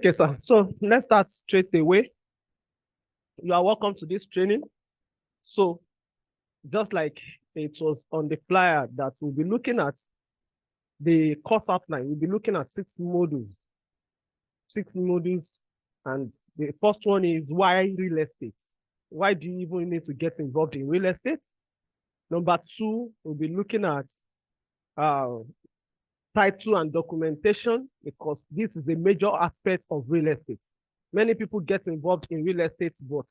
Okay, sir. So let's start straight away. You are welcome to this training. So just like it was on the flyer that we'll be looking at the course outline, we'll be looking at 6 modules. 6 modules. And the first one is why real estate? Why do you even need to get involved in real estate? Number 2, we'll be looking at title and documentation, because this is a major aspect of real estate. Many people get involved in real estate, but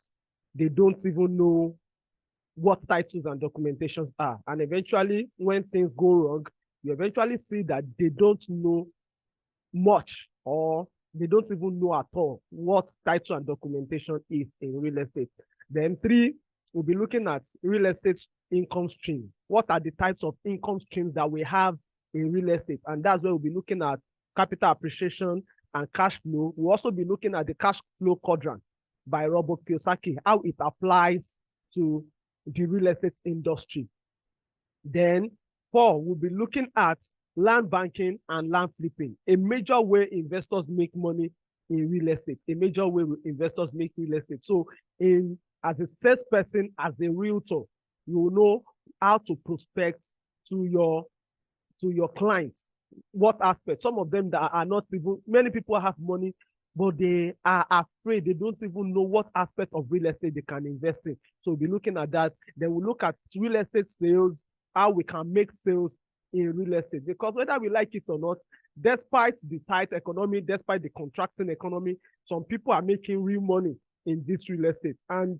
they don't even know what titles and documentations are. And eventually, when things go wrong, you eventually see that they don't know much, or they don't even know at all what title and documentation is in real estate. Then 3, we'll be looking at real estate income stream. What are the types of income streams that we have in real estate? And that's where we'll be looking at capital appreciation and cash flow. We'll also be looking at the cash flow quadrant by Robert Kiyosaki, how it applies to the real estate industry. Then 4, we'll be looking at land banking and land flipping, a major way investors make money in real estate, a major way investors make real estate. So as a salesperson, as a realtor, you will know how to prospect to your clients. What aspects? Some of them that are not even, many people have money, but they are afraid. They don't even know what aspect of real estate they can invest in. So we'll be looking at that. Then we'll look at real estate sales, how we can make sales in real estate. Because whether we like it or not, despite the tight economy, despite the contracting economy, some people are making real money in this real estate. And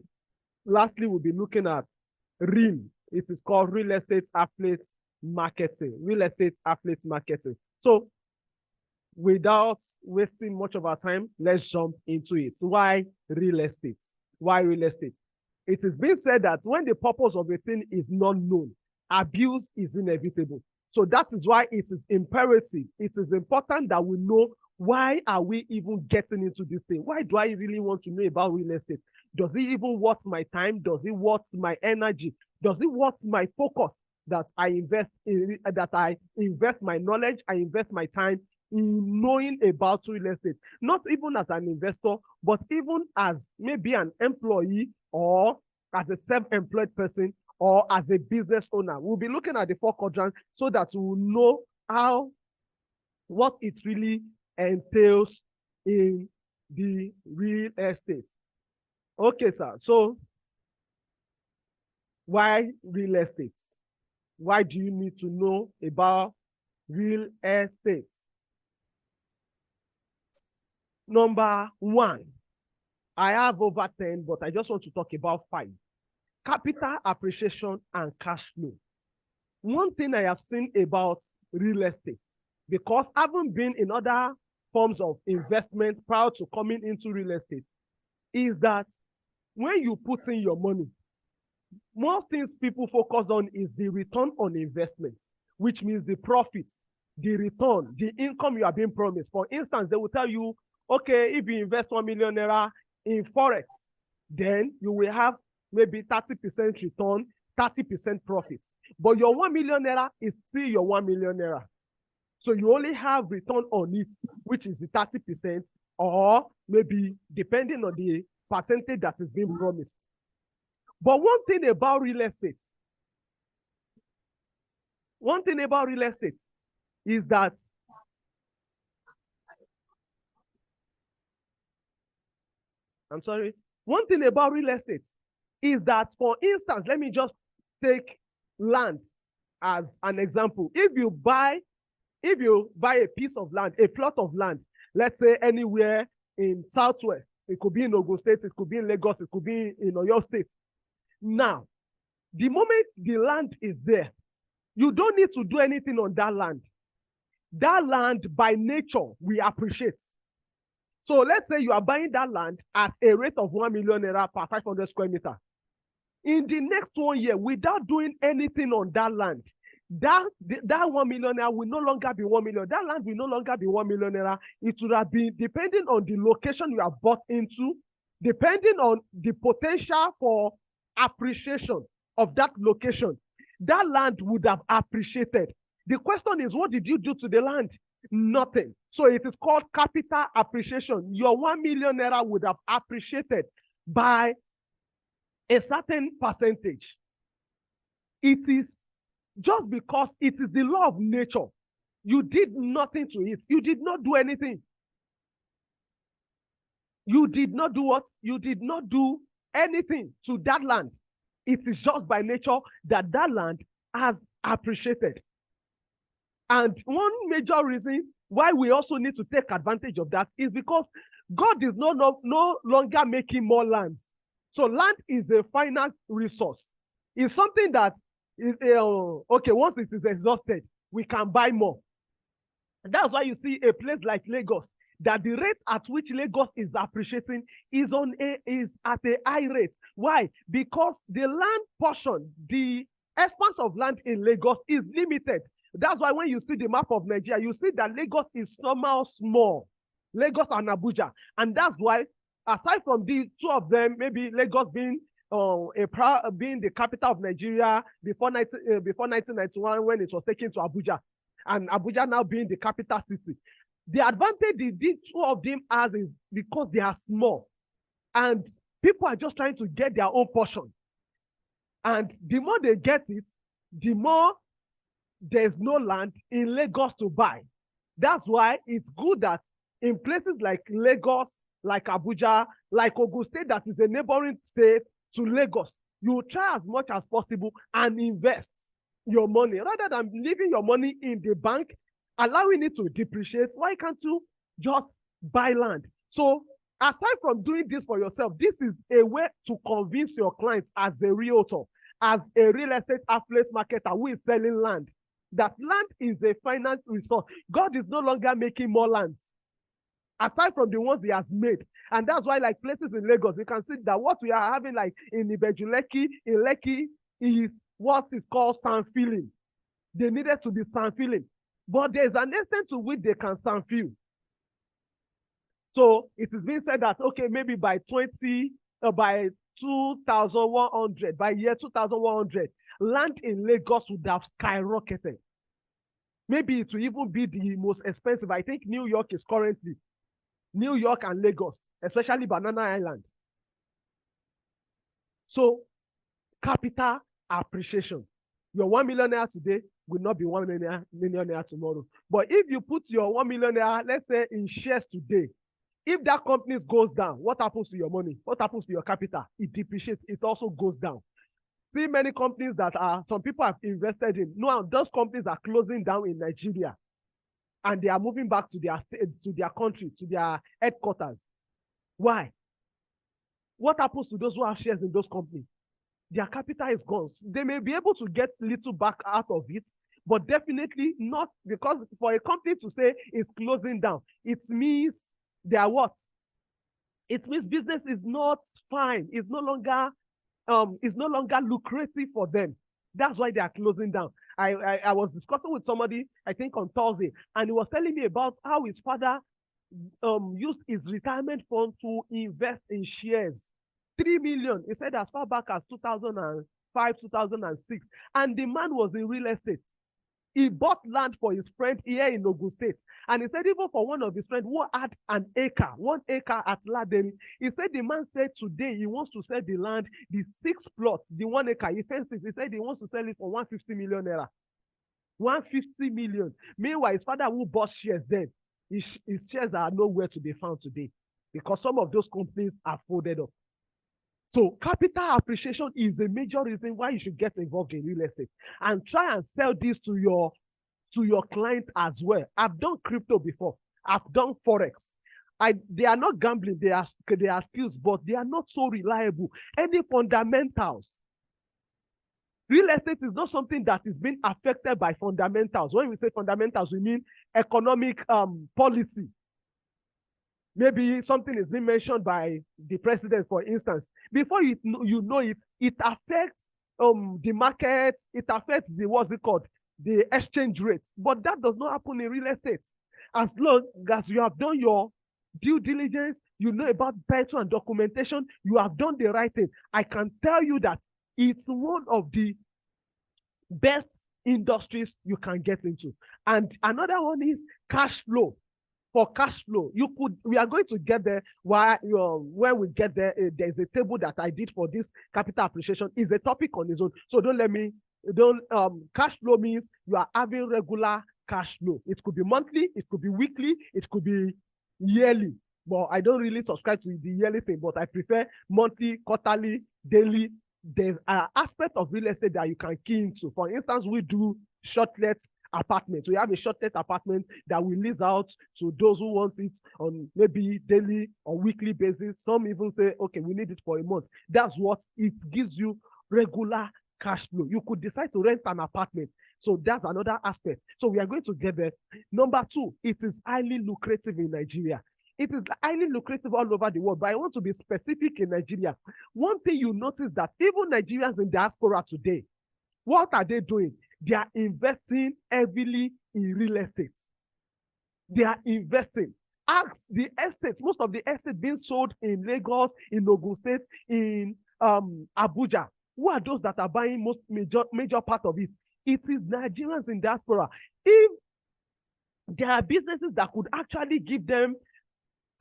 lastly, we'll be looking at REAM. It is called real estate affiliate marketing. Real estate affiliate marketing. So without wasting much of our time, let's jump into it. Why real estate? Why real estate? It is being said that when the purpose of a thing is not known, abuse is inevitable. So that is why it is imperative. It is important that we know, why are we even getting into this thing? Why do I really want to know about real estate? Does it even worth my time? Does it worth my energy? Does it worth my focus that I invest in, that I invest my knowledge, I invest my time in knowing about real estate? Not even as an investor, but even as maybe an employee, or as a self-employed person, or as a business owner. We'll be looking at the 4 quadrants so that we will know what it really entails in the real estate. Okay, sir. So why real estate? Why do you need to know about real estate? Number 1, I have over 10, but I just want to talk about 5. Capital appreciation and cash flow. One thing I have seen about real estate, because having been in other forms of investment prior to coming into real estate, is that when you put in your money, more things people focus on is the return on investments, which means the profits, the return, the income you are being promised. For instance, they will tell you, okay, if you invest 1 million naira in Forex, then you will have maybe 30% return, 30% profits. But your 1 million naira is still your 1 million naira. So you only have return on it, which is the 30%, or maybe depending on the percentage that is being promised. But one thing about real estate is that one thing about real estate is that, for instance, let me just take land as an example. If you buy a piece of land, a plot of land, let's say anywhere in Southwest, it could be in Ogun State, it could be in Lagos, it could be in Oyo State. Now, the moment the land is there, you don't need to do anything on that land. That land by nature will appreciate. So let's say you are buying that land at a rate of 1 million naira per 500 square meter. In the next 1 year, without doing anything on that land, that 1 million naira will no longer be 1 million. That land will no longer be 1 million naira. It would have been, depending on the location you have bought into, depending on the potential for appreciation of that location, that land would have appreciated. The question is, what did you do to the land? Nothing. So it is called capital appreciation. Your 1 million naira would have appreciated by a certain percentage. It is just because it is the law of nature. You did nothing to it. You did not do anything. You did not do what? You did not do anything to that land. It is just by nature that that land has appreciated. And one major reason why we also need to take advantage of that is because God is no longer making more lands. So land is a finite resource. It's something that is, okay, once it is exhausted, we can buy more. And that's why you see a place like Lagos, that the rate at which Lagos is appreciating is at a high rate. Why? Because the land portion, the expanse of land in Lagos is limited. That's why when you see the map of Nigeria, you see that Lagos is somehow small. Lagos and Abuja. And that's why, aside from the two of them, maybe Lagos being being the capital of Nigeria before 1991 when it was taken to Abuja, and Abuja now being the capital city. The advantage the two of them has is because they are small and people are just trying to get their own portion. And the more they get it, the more there's no land in Lagos to buy. That's why it's good that in places like Lagos, like Abuja, like Ogun State, that is a neighboring state to Lagos, you try as much as possible and invest your money rather than leaving your money in the bank, allowing it to depreciate. Why can't you just buy land? So aside from doing this for yourself, this is a way to convince your clients as a realtor, as a real estate affiliate marketer who is selling land, that land is a finance resource. God is no longer making more lands aside from the ones he has made. And that's why, like places in Lagos, you can see that what we are having, like in Ibeju-Lekki, in Lekki, is what is called sand filling. They needed to be sand filling, but there's an extent to which they can sand fill. So it is being said that, okay, maybe by 2100, by year 2100, land in Lagos would have skyrocketed. Maybe it will even be the most expensive. I think New York is currently, New York and Lagos, especially Banana Island. So capital appreciation. Your 1 million naira today will not be 1 million naira tomorrow. But if you put your 1 million naira, let's say, in shares today, if that company goes down, what happens to your money? What happens to your capital? It depreciates. It also goes down. See many companies that some people have invested in. Now, those companies are closing down in Nigeria, and they are moving back to their country, to their headquarters. Why? What happens to those who have shares in those companies? Their capital is gone. They may be able to get little back out of it, but definitely not, because for a company to say it's closing down, it means they are what? It means business is not fine. It's no longer lucrative for them. That's why they are closing down. I was discussing with somebody, I think on Thursday, and he was telling me about how his father used his retirement fund to invest in shares. 3 million, he said, as far back as 2005, 2006. And the man was in real estate. He bought land for his friend here in Ogun State. And he said, even for one of his friends who had 1 acre at Ladeni, he said the man said today he wants to sell the land, the 6 plots, the 1 acre. He fenced it. He said he wants to sell it for 150 million naira. 150 million. Meanwhile, his father who bought shares then, his shares are nowhere to be found today because some of those companies are folded up. So capital appreciation is a major reason why you should get involved in real estate and try and sell this to your client as well. I've done crypto before. I've done Forex. They are not gambling. They are skills, but they are not so reliable. Any fundamentals. Real estate is not something that is being affected by fundamentals. When we say fundamentals, we mean economic policy. Maybe something is being mentioned by the president, for instance. Before you know it, it affects the market, it affects the exchange rate. But that does not happen in real estate. As long as you have done your due diligence, you know about title and documentation, you have done the right thing. I can tell you that it's one of the best industries you can get into. And another one is cash flow. for cash flow. We are going to get there when we get there. There's a table that I did for this capital appreciation. Is a topic on its own. So cash flow means you are having regular cash flow. It could be monthly, it could be weekly, it could be yearly. But I don't really subscribe to the yearly thing, but I prefer monthly, quarterly, daily. There's an aspect of real estate that you can key into. For instance, we do short-let apartment. We have a short-let apartment that we lease out to those who want it on maybe daily or weekly basis. Some even say, okay, we need it for a month. That's what it gives you, regular cash flow. You could decide to rent an apartment. So that's another aspect. So we are going to get there. Number two, it is highly lucrative in Nigeria. It is highly lucrative all over the world, but I want to be specific in Nigeria. One thing you notice that even Nigerians in diaspora today, what are they doing? They are investing heavily in real estate. They are investing. Ask the estates, most of the estates being sold in Lagos, in Ogun State, in Abuja. Who are those that are buying major part of it? It is Nigerians in diaspora. If there are businesses that could actually give them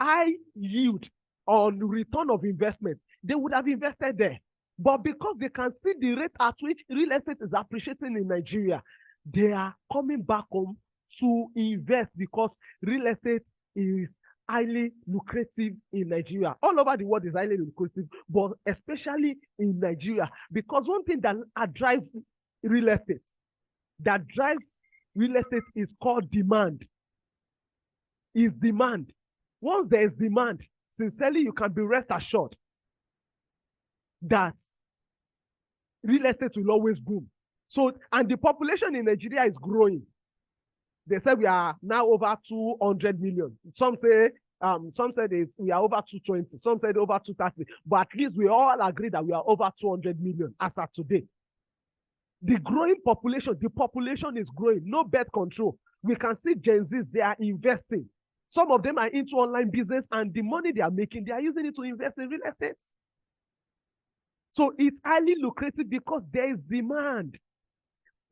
high yield on return of investment, they would have invested there. But because they can see the rate at which real estate is appreciating in Nigeria, they are coming back home to invest because real estate is highly lucrative in Nigeria. All over the world is highly lucrative, but especially in Nigeria, because one thing that drives real estate is called demand. Is demand. Once there is demand, sincerely, you can be rest assured that real estate will always boom. So, and the population in Nigeria is growing. They say we are now over 200 million. Some say we are over 220. Some said over 230. But at least we all agree that we are over 200 million as of today. The growing population, the population is growing. No birth control. We can see Gen Zs, they are investing. Some of them are into online business, and the money they are making, they are using it to invest in real estate. So it's highly lucrative because there is demand.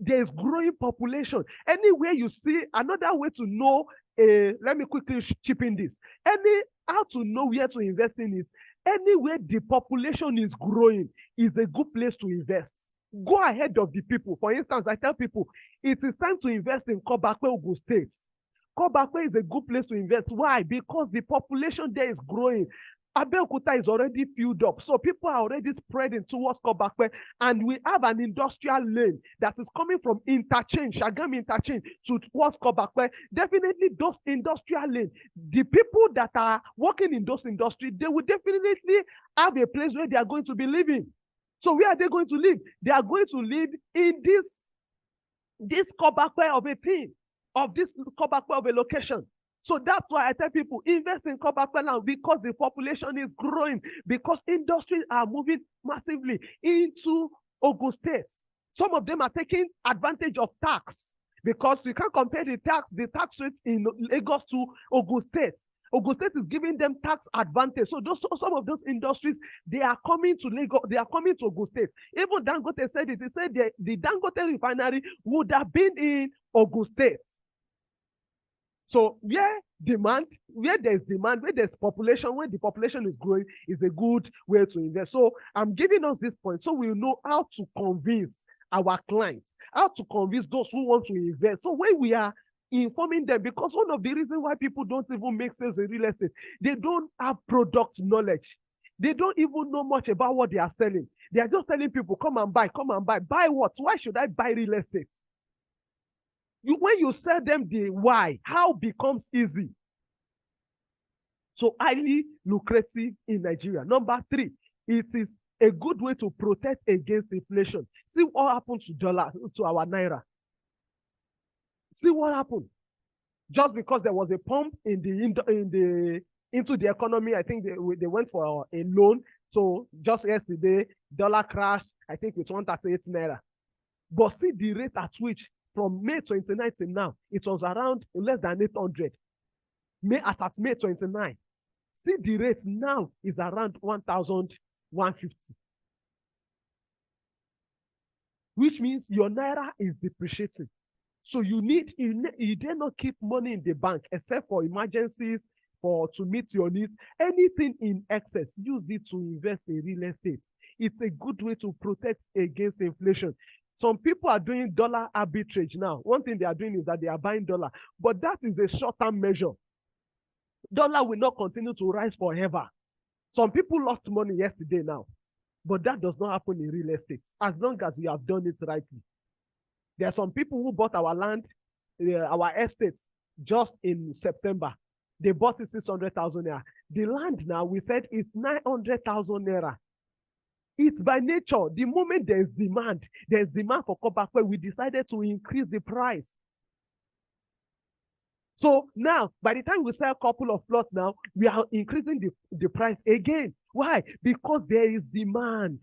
There is growing population. Anywhere you see, another way to know, let me quickly chip in this. How to know where to invest in is, anywhere the population is growing is a good place to invest. Go ahead of the people. For instance, I tell people, it is time to invest in Kobakwe, Ogun State. Kobakwe is a good place to invest. Why? Because the population there is growing. Abeokuta is already filled up. So people are already spreading towards Kobakwe. And we have an industrial lane that is coming from interchange, Shagam interchange, towards Kobakwe. Definitely those industrial lanes, the people that are working in those industries, they will definitely have a place where they are going to be living. So where are they going to live? They are going to live in this Kobakwe of a thing, of this Kobakwe of a location. So that's why I tell people, invest in Kobakwe now, because the population is growing, because industries are moving massively into Ogun State. Some of them are taking advantage of tax, because you can't compare the tax rates in Lagos to Ogun State. Ogun State is giving them tax advantage. So some of those industries, they are coming to Lagos, they are coming to Ogun State. Even Dangote said it. He said the Dangote refinery would have been in Ogun State. So where there's demand, where there's population, where the population is growing, is a good way to invest. So I'm giving us this point so we'll know how to convince our clients, how to convince those who want to invest. So when we are informing them, because one of the reasons why people don't even make sales in real estate, they don't have product knowledge. They don't even know much about what they are selling. They are just telling people, come and buy, come and buy. Buy what? Why should I buy real estate? When you sell them the why, how becomes easy. So highly lucrative in Nigeria. Number three, it is a good way to protect against inflation. See what happened to our naira. See what happened. Just because there was a pump into the economy, I think they went for a loan. So just yesterday, dollar crashed, I think with 138 naira. But see the rate at which from May 29 to now, it was around less than 800. At May 29. See the rate now is around 1,150. Which means your naira is depreciating. So you dare not keep money in the bank except for emergencies, to meet your needs. Anything in excess, use it to invest in real estate. It's a good way to protect against inflation. Some people are doing dollar arbitrage now. One thing they are doing is that they are buying dollar, but that is a short-term measure. Dollar will not continue to rise forever. Some people lost money yesterday now, but that does not happen in real estate as long as you have done it rightly. There are some people who bought our land, our estates, just in September. They bought it 600,000 naira. The land now, we said, is 900,000 naira. It's by nature. The moment there's demand for copper, we decided to increase the price. So now, by the time we sell a couple of plots now, we are increasing the price again. Why? Because there is demand.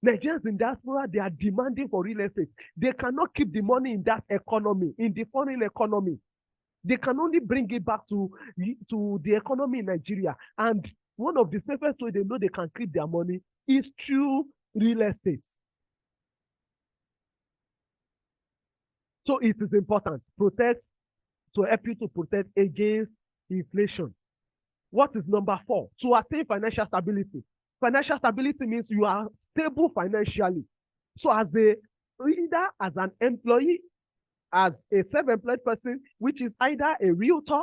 Nigerians in diaspora, they are demanding for real estate. They cannot keep the money in that economy, in the foreign economy. They can only bring it back to the economy in Nigeria. And one of the safest ways they know they can keep their money is through real estate. So it is important to help you to protect against inflation. What is number 4? To attain financial stability. Financial stability means you are stable financially. So either as an employee, as a self-employed person, which is either a realtor,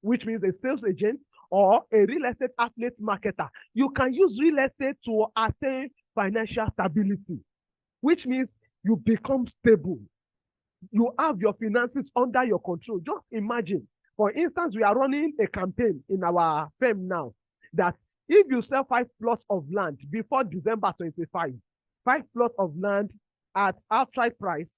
which means a sales agent, or a real estate outlet marketer, you can use real estate to attain financial stability, which means you become stable. You have your finances under your control. Just imagine, for instance, we are running a campaign in our firm now that if you sell 5 plots of land before December 25, 5 plots of land at outright price,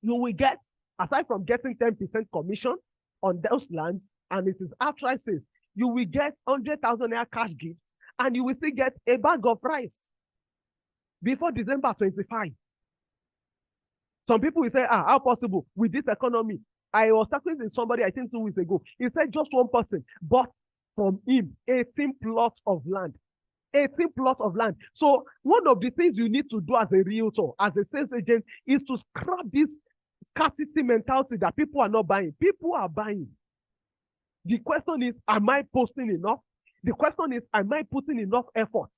you will get, aside from getting 10% commission on those lands, and it is outright sales, you will get 100,000 naira cash gift, and you will still get a bag of rice before December 25. Some people will say, how possible with this economy? I was talking to somebody, I think 2 weeks ago. He said just one person bought from him 18 plots of land. 18 plots of land. So one of the things you need to do as a realtor, as a sales agent, is to scrap this scarcity mentality that people are not buying. People are buying. The question is, am I posting enough? The question is, am I putting enough effort?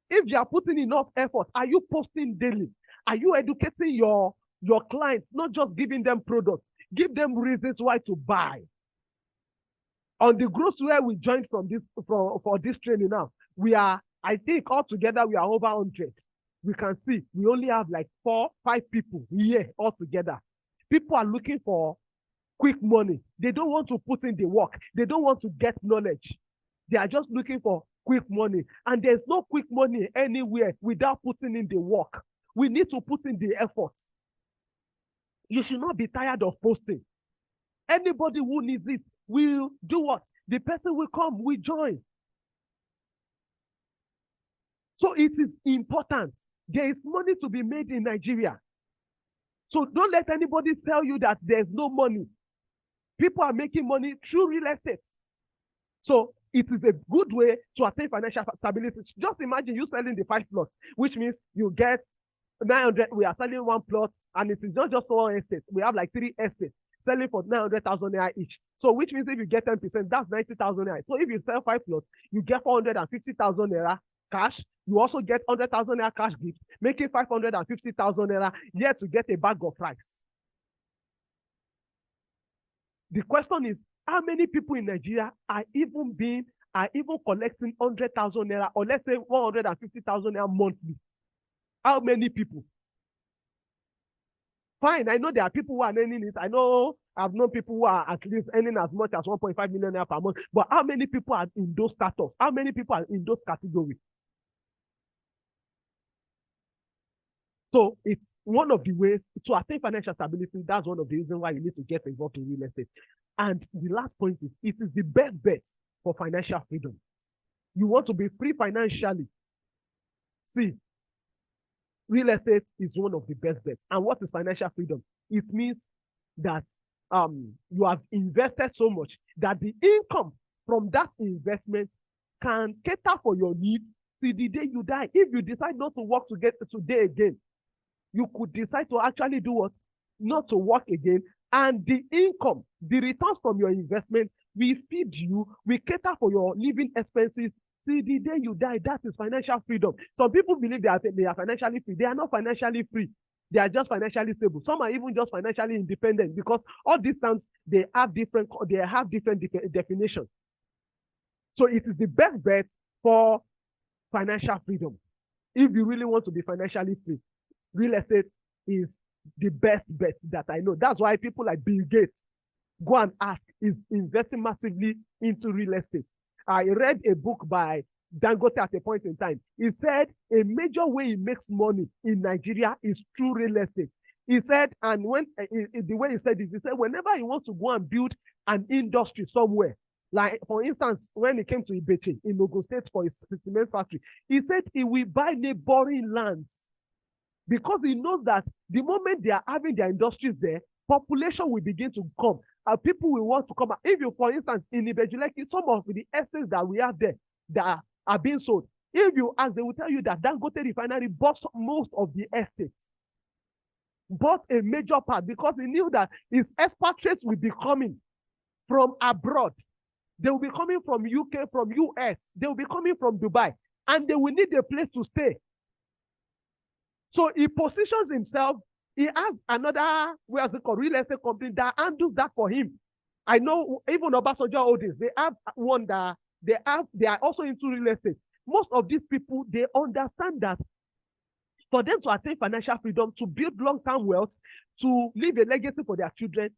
If you are putting enough effort, are you posting daily? Are you educating your clients, not just giving them products? Give them reasons why to buy. On the groups where we joined for this training now, we are, I think altogether we are over 100. We can see we only have like 4, 5 people here altogether. People are looking for quick money. They don't want to put in the work. They don't want to get knowledge. They are just looking for quick money. And there's no quick money anywhere without putting in the work. We need to put in the effort. You should not be tired of posting. Anybody who needs it will do what? The person will come, will join. So it is important. There is money to be made in Nigeria. So don't let anybody tell you that there's no money. People are making money through real estate. So it is a good way to attain financial stability. Just imagine you selling the 5 plots, which means you get 900. We are selling 1 plot, and it is not just 1 estate. We have like 3 estates selling for 900,000 naira each. So which means if you get 10%, that's 90,000 naira. So if you sell 5 plots, you get 450,000 naira cash. You also get 100,000 naira cash gift, making 550,000 naira, yet to get a bag of rice. The question is, how many people in Nigeria are even collecting 100,000 naira, or let's say 150,000 naira monthly? How many people? Fine, I know there are people who are earning it. I know I've known people who are at least earning as much as 1.5 million naira per month. But how many people are in those status? How many people are in those categories? So it's one of the ways to attain financial stability. That's one of the reasons why you need to get involved in real estate. And the last point is, it is the best bet for financial freedom. You want to be free financially. See, real estate is one of the best bets. And what is financial freedom? It means that you have invested so much that the income from that investment can cater for your needs till the day you die. If you decide not to work today again, you could decide to actually do what? not to work again, and the income, the returns from your investment, we feed you, we cater for your living expenses till the day you die. That is financial freedom. Some people believe they are financially free. They are not financially free. They are just financially stable. Some are even just financially independent, because all these terms, they have different definitions. So it is the best bet for financial freedom. If you really want to be financially free, real estate is the best bet that I know. That's why people like Bill Gates, go and ask, is investing massively into real estate. I read a book by Dangote at a point in time. He said a major way he makes money in Nigeria is through real estate. He said, and when the way he said this, he said whenever he wants to go and build an industry somewhere, like for instance, when he came to Ibeche in Ogun State for his cement factory, he said he will buy neighboring lands, because he knows that the moment they are having their industries there, population will begin to come. People will want to come. If you, for instance, in Ibejuleki, some of the estates that we have there that are being sold, if you ask, they will tell you that Dangote Refinery bought most of the estates, bought a major part, because he knew that his expatriates will be coming from abroad. They will be coming from UK, from US. They will be coming from Dubai, and they will need a place to stay. So he positions himself. He has another, where's it called, real estate company that handles that for him. I know even Obasanjo Holdings, they have one that they are also into real estate. Most of these people, they understand that for them to attain financial freedom, to build long-term wealth, to leave a legacy for their children,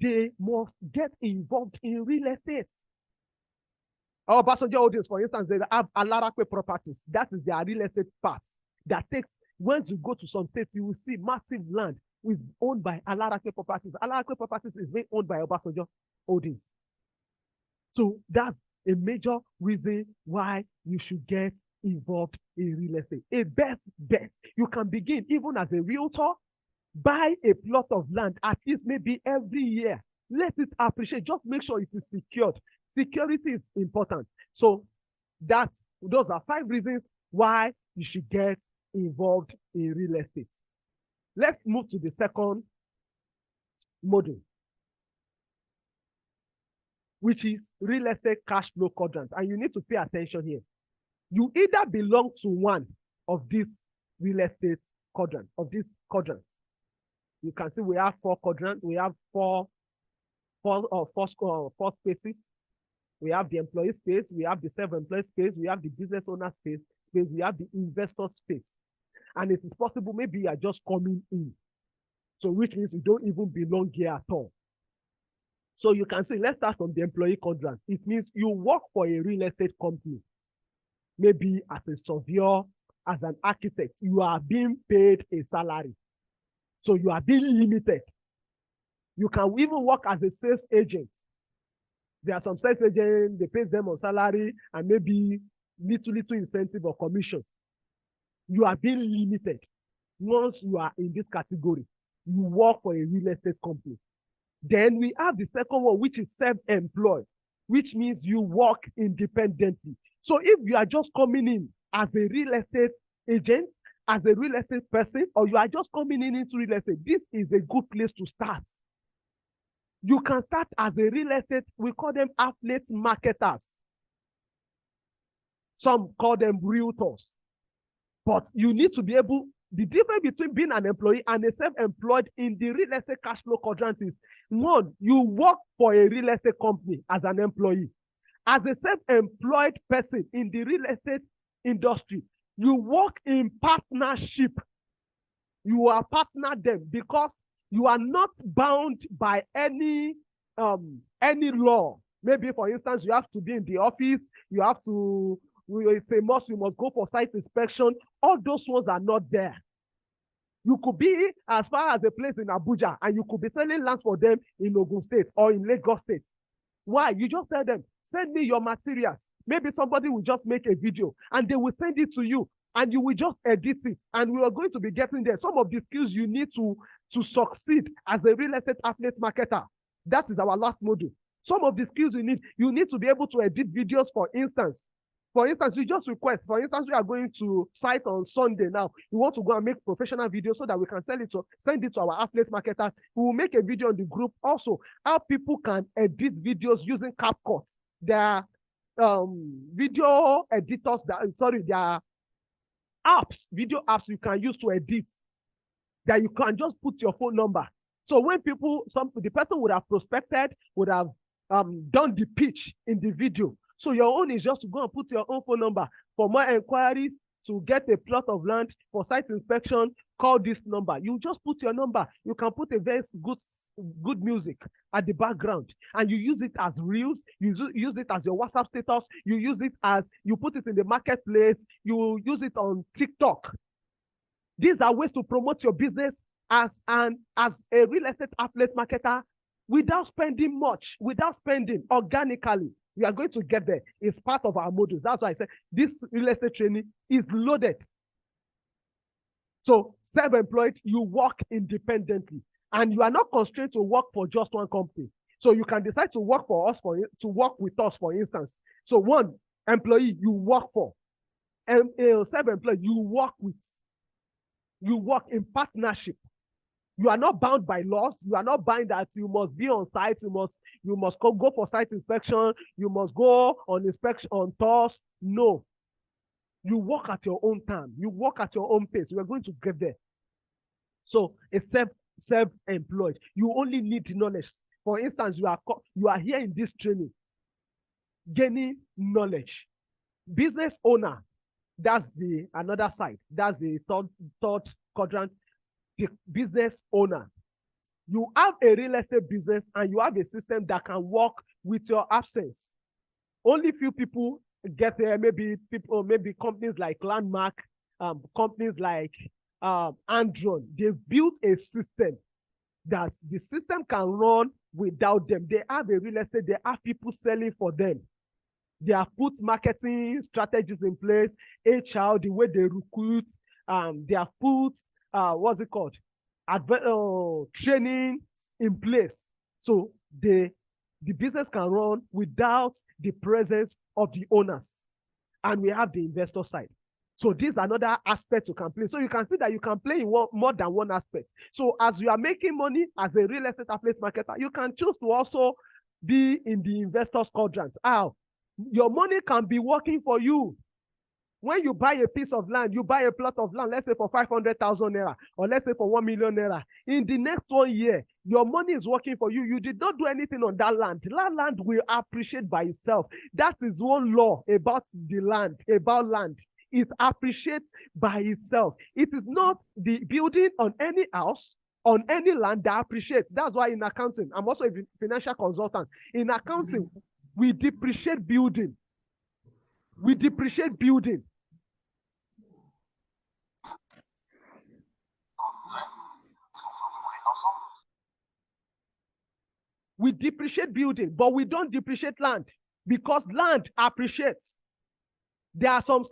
they must get involved in real estate. Obasanjo Holdings, for instance, they have Alarakwe properties. That is their real estate part. That takes, once you go to some states, you will see massive land is owned by Alarakwe properties. Alarakwe properties is being owned by Obasanjo Holdings. So that's a major reason why you should get involved in real estate. A best bet. You can begin even as a realtor, buy a plot of land at least maybe every year. Let it appreciate. Just make sure it is secured. Security is important. So those are 5 reasons why you should get involved in real estate. Let's move to the second module, which is real estate cash flow quadrant. And you need to pay attention here. You either belong to one of these real estate quadrants, of these quadrants. You can see we have 4 quadrants. We have four spaces. We have the employee space. We have the self-employed space. We have the business owner space. We have the investor space. And it is possible maybe you are just coming in. So which means you don't even belong here at all. So you can see, let's start from the employee quadrant. It means you work for a real estate company. Maybe as a surveyor, as an architect, you are being paid a salary. So you are being limited. You can even work as a sales agent. There are some sales agents, they pay them on salary and maybe little incentive or commission. You are being limited. Once you are in this category, you work for a real estate company. Then we have the second one, which is self-employed, which means you work independently. So if you are just coming in as a real estate agent, as a real estate person, or you are just coming in into real estate, this is a good place to start. You can start as a real estate, we call them affiliate marketers. Some call them realtors. But you need to be able, the difference between being an employee and a self-employed in the real estate cash flow quadrant is, one, you work for a real estate company as an employee. As a self-employed person in the real estate industry, you work in partnership. You are partnered them because you are not bound by any law. Maybe, for instance, you have to be in the office, you have to, it's a must, you must go for site inspection. All those ones are not there. You could be as far as a place in Abuja and you could be selling land for them in Ogun State or in Lagos State. Why? You just tell them, send me your materials. Maybe somebody will just make a video and they will send it to you and you will just edit it. And we are going to be getting there. Some of the skills you need to succeed as a real estate affiliate marketer. That is our last module. Some of the skills you need to be able to edit videos, for instance. For instance, you just request, for instance, we are going to site on Sunday now. We want to go and make professional videos so that we can send it to our affiliate marketers. We will make a video on the group also, how people can edit videos using CapCut. There are video editors there are apps, video apps you can use to edit that you can just put your phone number. So when the person would have prospected, would have done the pitch in the video. So your own is just to go and put your own phone number. For more inquiries, to get a plot of land for site inspection, call this number. You just put your number. You can put a very good music at the background, and you use it as reels. You use it as your WhatsApp status. You use it as, you put it in the marketplace. You use it on TikTok. These are ways to promote your business as a real estate affiliate marketer without spending much, without spending organically. We are going to get there. It's part of our modules. That's why I said this real estate training is loaded. So self-employed, you work independently, and you are not constrained to work for just one company. So you can decide to work for us, to work with us, for instance. So one employee you work for, and self-employed you work with. You work in partnership. You are not bound by laws. You are not bound that you must be on site. You must go for site inspection. You must go on inspection on tours. No. You work at your own time. You work at your own pace. We are going to get there. So a self-employed, you only need knowledge. For instance, you are here in this training, gaining knowledge. Business owner, that's the another side. That's the third quadrant. The business owner. You have a real estate business and you have a system that can work with your absence. Only few people get there, maybe companies like Landmark, companies like Andron. They've built a system that the system can run without them. They have a real estate, they have people selling for them. They have put marketing strategies in place, HR, the way they recruit, they have put what's it called? Training in place. So the business can run without the presence of the owners. And we have the investor side. So these are another aspects you can play. So you can see that you can play in more than one aspect. So as you are making money as a real estate affiliate marketer, you can choose to also be in the investors quadrant. Your money can be working for you. When you buy a piece of land, you buy a plot of land, let's say for 500,000 naira, or let's say for 1 million naira. In the next 1 year, your money is working for you. You did not do anything on that land. That land will appreciate by itself. That is one law about the land, about land. It appreciates by itself. It is not the building on any house, on any land that appreciates. That's why in accounting, I'm also a financial consultant. In accounting, we depreciate building. We depreciate building. We depreciate building, but we don't depreciate land because land appreciates. There are some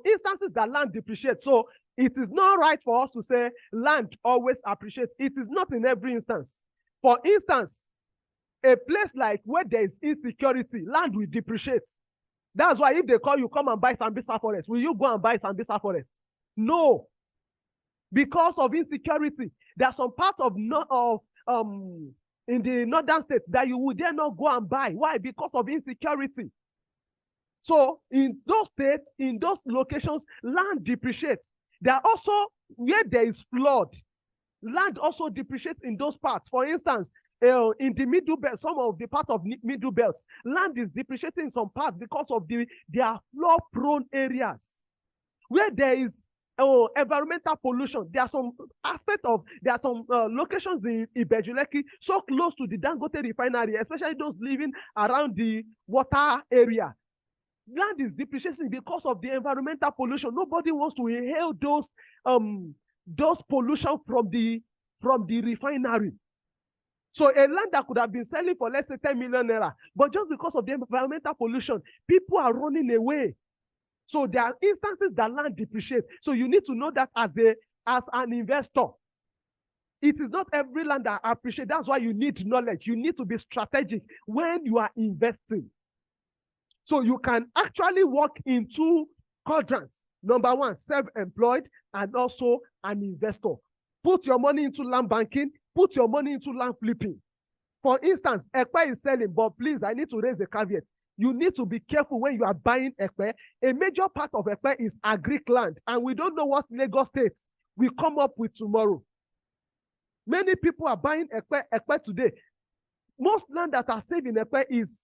instances that land depreciates. So it is not right for us to say land always appreciates. It is not in every instance. For instance, a place like where there is insecurity, land will depreciate. That's why if they call you, come and buy Sambisa Forest, will you go and buy Sambisa Forest? No. Because of insecurity. There are some parts in the northern states that you would dare not go and buy. Why? Because of insecurity. So in those states, in those locations, land depreciates. There are also where there is flood, land also depreciates in those parts. For instance, in the middle belt, some of the part of middle belts, land is depreciating in some parts because of their flood-prone areas. Where there is environmental pollution, there are some locations in Ibejuleki so close to the Dangote refinery, especially those living around the water area. Land is depreciating because of the environmental pollution. Nobody wants to inhale those pollution from the refinery. So a land that could have been selling for, let's say, 10 million naira, but just because of the environmental pollution, people are running away. So there are instances that land depreciates. So you need to know that as an investor. It is not every land that appreciates. That's why you need knowledge. You need to be strategic when you are investing. So you can actually work in two quadrants. Number one, self-employed and also an investor. Put your money into land banking, put your money into land flipping. For instance, Ekpe is selling, but please, I need to raise a caveat. You need to be careful when you are buying Ekpe. A major part of Ekpe is agric land, and we don't know what Lagos State will come up with tomorrow. Many people are buying Ekpe today. Most land that are saved in Ekpe is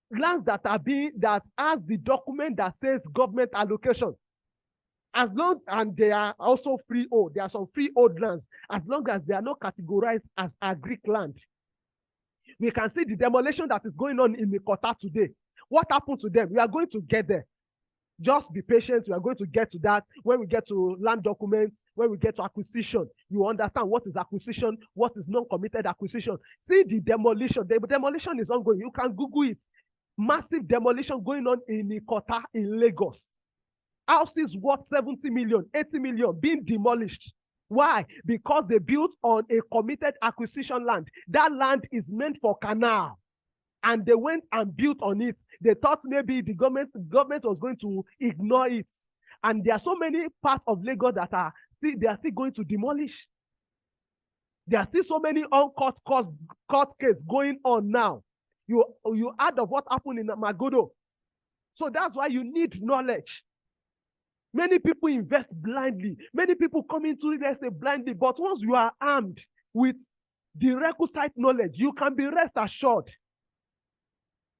lands that has the document that says government allocation. As long, and they are also freehold. There are some freehold lands, as long as they are not categorized as agric land. We can see the demolition that is going on in Nikota today. What happened to them? We are going to get there. Just be patient. We are going to get to that when we get to land documents, when we get to acquisition. You understand what is acquisition, what is non-committed acquisition. See the demolition. The demolition is ongoing. You can Google it. Massive demolition going on in Nikota in Lagos. Houses worth 70 million, 80 million being demolished. Why? Because they built on a committed acquisition land. That land is meant for canal. And they went and built on it. They thought maybe the government was going to ignore it. And there are so many parts of Lagos that they are still going to demolish. There are still so many court cases going on now. You heard of what happened in Magodo. So that's why you need knowledge. Many people invest blindly. Many people come into real estate blindly. But once you are armed with the requisite knowledge, you can be rest assured.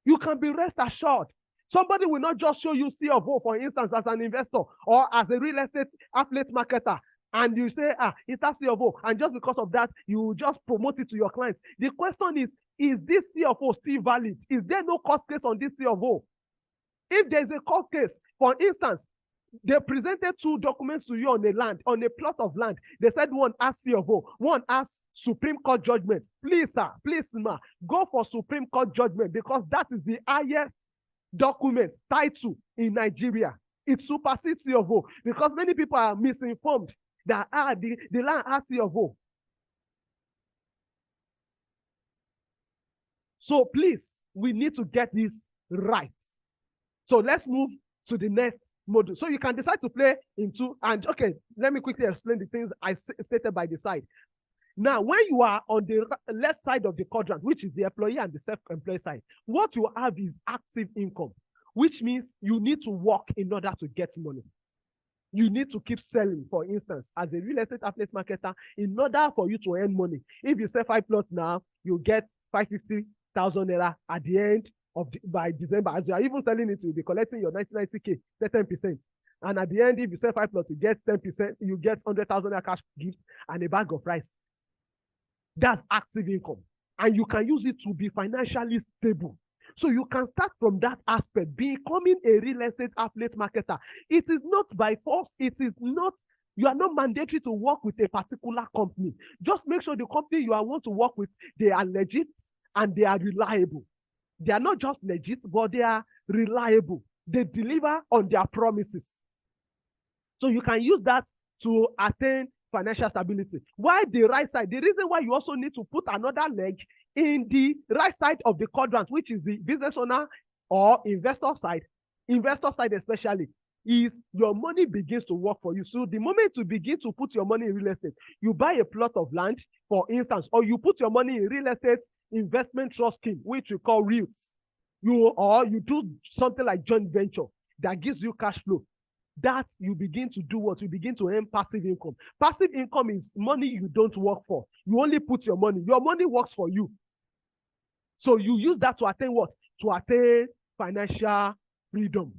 You can be rest assured. Somebody will not just show you C of O, for instance, as an investor or as a real estate affiliate marketer, and you say, it's a C of O, and just because of that, you just promote it to your clients. The question is this C of O still valid? Is there no court case on this C of O? If there's a court case, for instance, they presented two documents to you on a plot of land. They said one has C of O, one has Supreme Court judgment. Please, sir, please, ma, go for Supreme Court judgment, because that is the highest document title in Nigeria. It supersedes C of O, because many people are misinformed that the land has C of O. So please, we need to get this right. So let's move to the next module. So you can decide to play into, and okay, let me quickly explain the things I stated by the side. Now, when you are on the left side of the quadrant, which is the employee and the self-employed side, what you have is active income, which means you need to work in order to get money. You need to keep selling. For instance, as a real estate affiliate marketer, in order for you to earn money, if you sell 5 plots now, you get 550,000 naira at the end of by December. As you are even selling it, you'll be collecting your 90K, 10%. And at the end, if you sell 5 plots, you get 10%, you get 100,000 naira cash gift and a bag of rice. That's active income. And you can use it to be financially stable. So you can start from that aspect, becoming a real estate affiliate marketer. It is not by force. It is not, you are not mandatory to work with a particular company. Just make sure the company you want to work with, they are legit and they are reliable. They are not just legit, but they are reliable. They deliver on their promises. So you can use that to attain financial stability. Why the right side? The reason why you also need to put another leg in the right side of the quadrant, which is the business owner or investor side especially, is your money begins to work for you. So the moment you begin to put your money in real estate, you buy a plot of land, for instance, or you put your money in real estate investment trust scheme, which we call REITs, you do something like joint venture that gives you cash flow. That you begin to do what? You begin to earn passive income. Passive income is money you don't work for. You only put your money. Your money works for you. So you use that to attain what? To attain financial freedom.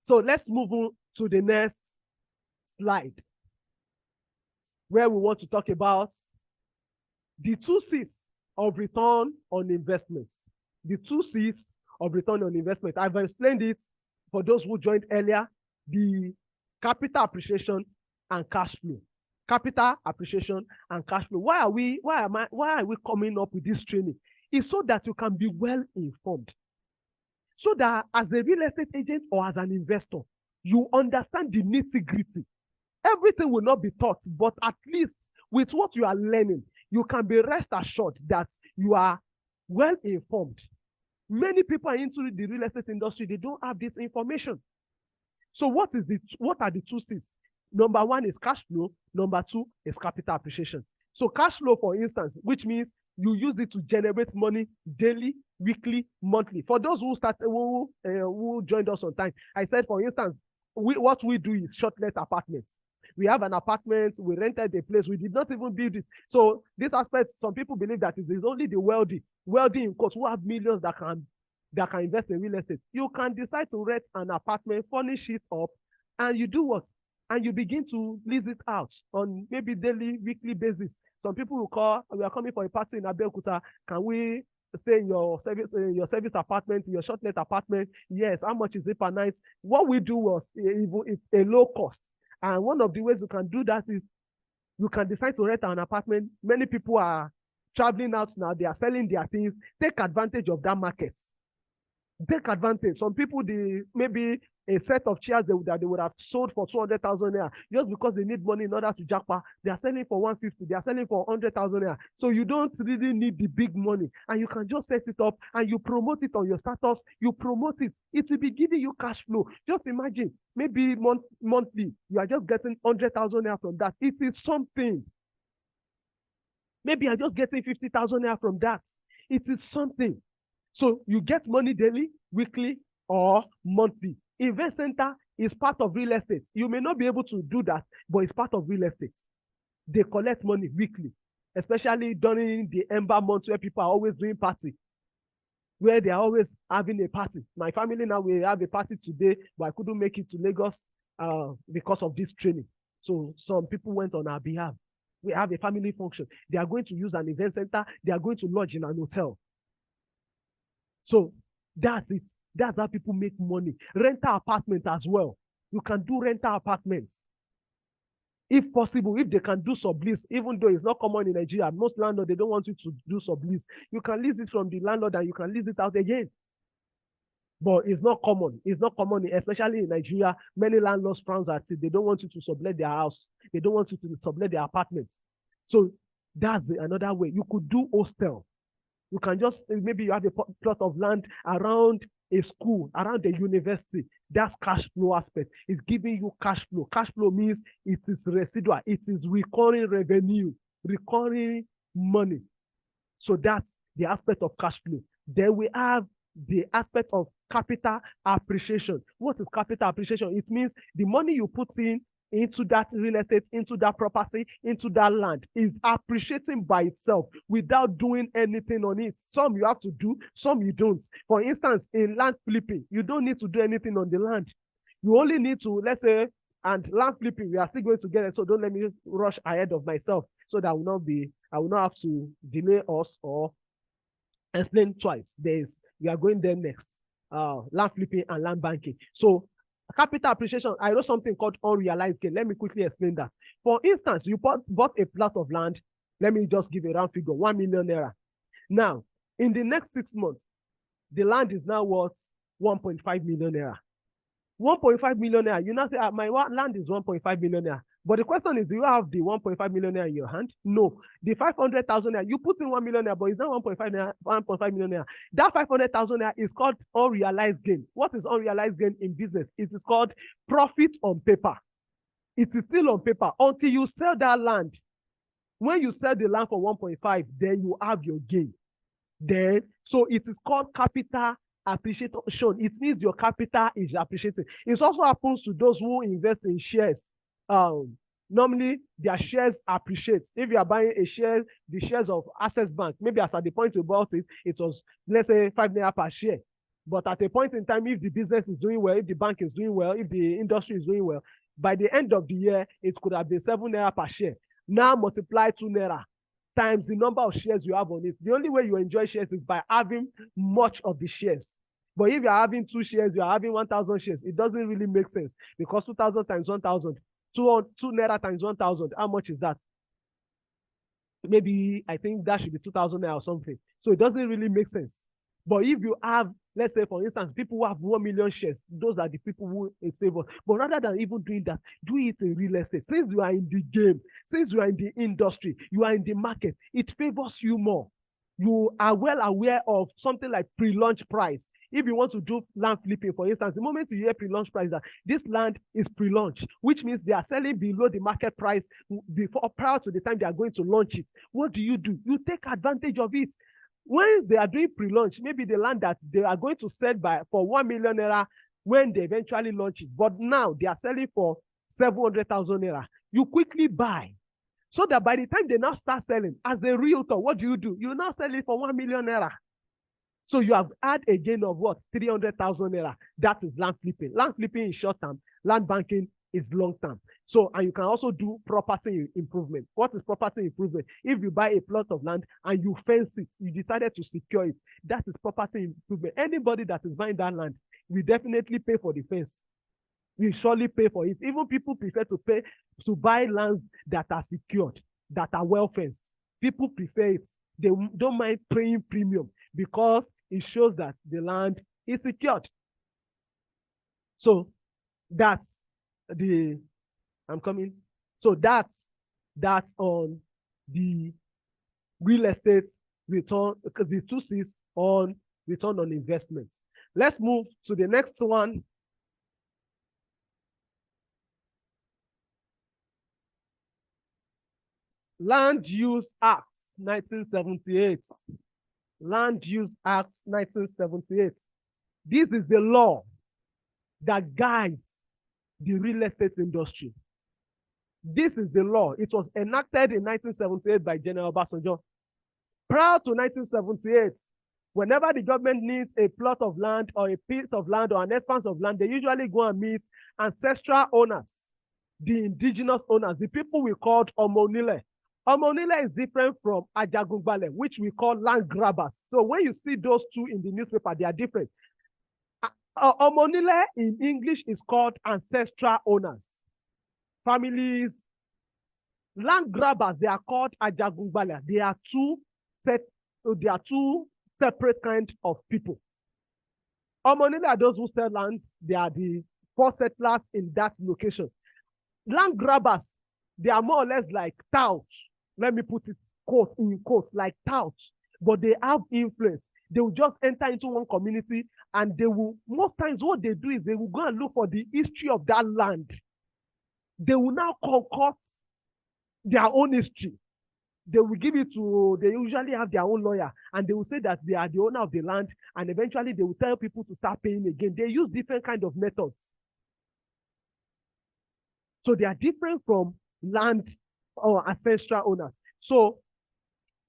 So let's move on to the next slide, where we want to talk about the 2 C's of return on investments. The 2 C's of return on investment. I've explained it for those who joined earlier, the capital appreciation and cash flow. Capital appreciation and cash flow. Why are we coming up with this training? It's so that you can be well informed. So that as a real estate agent or as an investor, you understand the nitty-gritty. Everything will not be taught, but at least with what you are learning, you can be rest assured that you are well informed. Many people are into the real estate industry. They don't have this information. So what are the two C's? Number one is cash flow. Number two is capital appreciation. So cash flow, for instance, which means you use it to generate money daily, weekly, monthly. For those who joined us on time, I said, for instance, what we do is short-let apartments. We have an apartment, we rented a place, we did not even build it. So this aspect, some people believe that it is only the wealthy in quotes, who have millions that can invest in real estate. You can decide to rent an apartment, furnish it up, and you do what? And you begin to lease it out on maybe daily, weekly basis. Some people will call, we are coming for a party in Abeokuta. Can we stay in your service apartment, your short-let apartment? Yes. How much is it per night? What we do was, it's a low cost. And one of the ways you can do that is you can decide to rent an apartment. Many people are traveling out now. They are selling their things. Take advantage of that market. Take advantage. Some people, maybe a set of chairs that they would have sold for 200,000 naira just because they need money in order to jackpot. They are selling for 150. They are selling for 100,000 naira. So you don't really need the big money, and you can just set it up and you promote it on your status. You promote it. It will be giving you cash flow. Just imagine, maybe monthly, you are just getting 100,000 naira from that. It is something. Maybe I'm just getting 50,000 naira from that. It is something. So you get money daily, weekly, or monthly. Event center is part of real estate. You may not be able to do that, but it's part of real estate. They collect money weekly, especially during the Ember months where people are always doing party, where they are always having a party. My family now, we have a party today, but I couldn't make it to Lagos because of this training. So some people went on our behalf. We have a family function. They are going to use an event center. They are going to lodge in an hotel. So that's it. That's how people make money. Rental apartment as well. You can do rental apartments. If possible, if they can do sublease, even though it's not common in Nigeria, most landlords, they don't want you to do sublease. You can lease it from the landlord and you can lease it out again. But it's not common. It's not common, especially in Nigeria. Many landlords frown at it. They don't want you to sublet their house. They don't want you to sublet their apartments. So that's another way. You could do hostel. You can just, maybe you have a plot of land around a school, around a university. That's cash flow aspect. It's giving you cash flow. Cash flow means it is residual. It is recurring revenue, recurring money. So that's the aspect of cash flow. Then we have the aspect of capital appreciation. What is capital appreciation? It means the money you put into that real estate, into that property, into that land is appreciating by itself without doing anything on it. Some you have to do, some you don't. For instance, in land flipping, you don't need to do anything on the land. You only need to, let's say, and land flipping, we are still going to get it, so don't let me rush ahead of myself so that I will not have to delay us or explain twice. We are going there next. Land flipping and land banking. So capital appreciation, I know something called unrealized gain. Let me quickly explain that. For instance, you bought a plot of land. Let me just give a round figure, 1 million naira. Now, in the next 6 months, the land is now worth 1.5 million naira. 1.5 million naira. You now say, my land is 1.5 million naira. But the question is, do you have the 1.5 million naira in your hand? No. The 500,000 naira, you put in 1 million naira, but it's not 1.5 million naira. That 500,000 naira is called unrealized gain. What is unrealized gain in business? It is called profit on paper. It is still on paper until you sell that land. When you sell the land for 1.5, then you have your gain. So it is called capital appreciation. It means your capital is appreciating. It also happens to those who invest in shares. Normally their shares appreciate. If you are buying a share, the shares of Access Bank, maybe as at the point you bought it, it was, let's say, 5 naira per share. But at a point in time, if the business is doing well, if the bank is doing well, if the industry is doing well, by the end of the year, it could have been 7 naira per share. Now multiply 2 naira times the number of shares you have on it. The only way you enjoy shares is by having much of the shares. But if you're having 2 shares, you're having 1,000 shares, it doesn't really make sense, because 2,000 times 1,000, 2 naira times 1,000, how much is that? Maybe, I think that should be 2,000 naira or something. So it doesn't really make sense. But if you have, let's say, for instance, people who have 1 million shares, those are the people who it favors. But rather than even doing that, do it in real estate. Since you are in the game, since you are in the industry, you are in the market, it favors you more. You are well aware of something like pre-launch price. If you want to do land flipping, for instance, the moment you hear pre-launch price, that this land is pre-launch, which means they are selling below the market price before, prior to the time they are going to launch it. What do? You take advantage of it. When they are doing pre-launch, maybe the land that they are going to sell for 1 million naira when they eventually launch it, but now they are selling for 700,000 naira. You quickly buy, so that by the time they now start selling, as a realtor, what do? You now sell it for 1 million naira. So you have had a gain of what? 300,000 naira. That is land flipping. Land flipping is short term. Land banking is long term. So, and you can also do property improvement. What is property improvement? If you buy a plot of land and you fence it, you decided to secure it, that is property improvement. Anybody that is buying that land will definitely pay for the fence. We surely pay for it. Even people prefer to buy lands that are secured, that are well fenced. People prefer it. They don't mind paying premium because it shows that the land is secured. So that's I'm coming. So that's on the real estate return, because these two C's on return on investments. Let's move to the next one. Land Use Act 1978. Land Use Act 1978. This is the law that guides the real estate industry. This is the law. It was enacted in 1978 by General Obasanjo. Prior to 1978, whenever the government needs a plot of land or a piece of land or an expanse of land, they usually go and meet ancestral owners, the indigenous owners, the people we called Omonile. Omonile is different from Ajagungbale, which we call land grabbers. So when you see those two in the newspaper, they are different. Omonile in English is called ancestral owners. Families. Land grabbers, they are called Ajagungbale. They are two separate kinds of people. Omonile are those who sell land. They are the first settlers in that location. Land grabbers, they are more or less like touts. Let me put it in quotes, like touts, but they have influence. They will just enter into one community and they will, most times what they do is they will go and look for the history of that land. They will now concoct their own history. They will give it to, they usually have their own lawyer, and they will say that they are the owner of the land, and eventually they will tell people to start paying again. They use different kinds of methods. So they are different from land or ancestral owners. So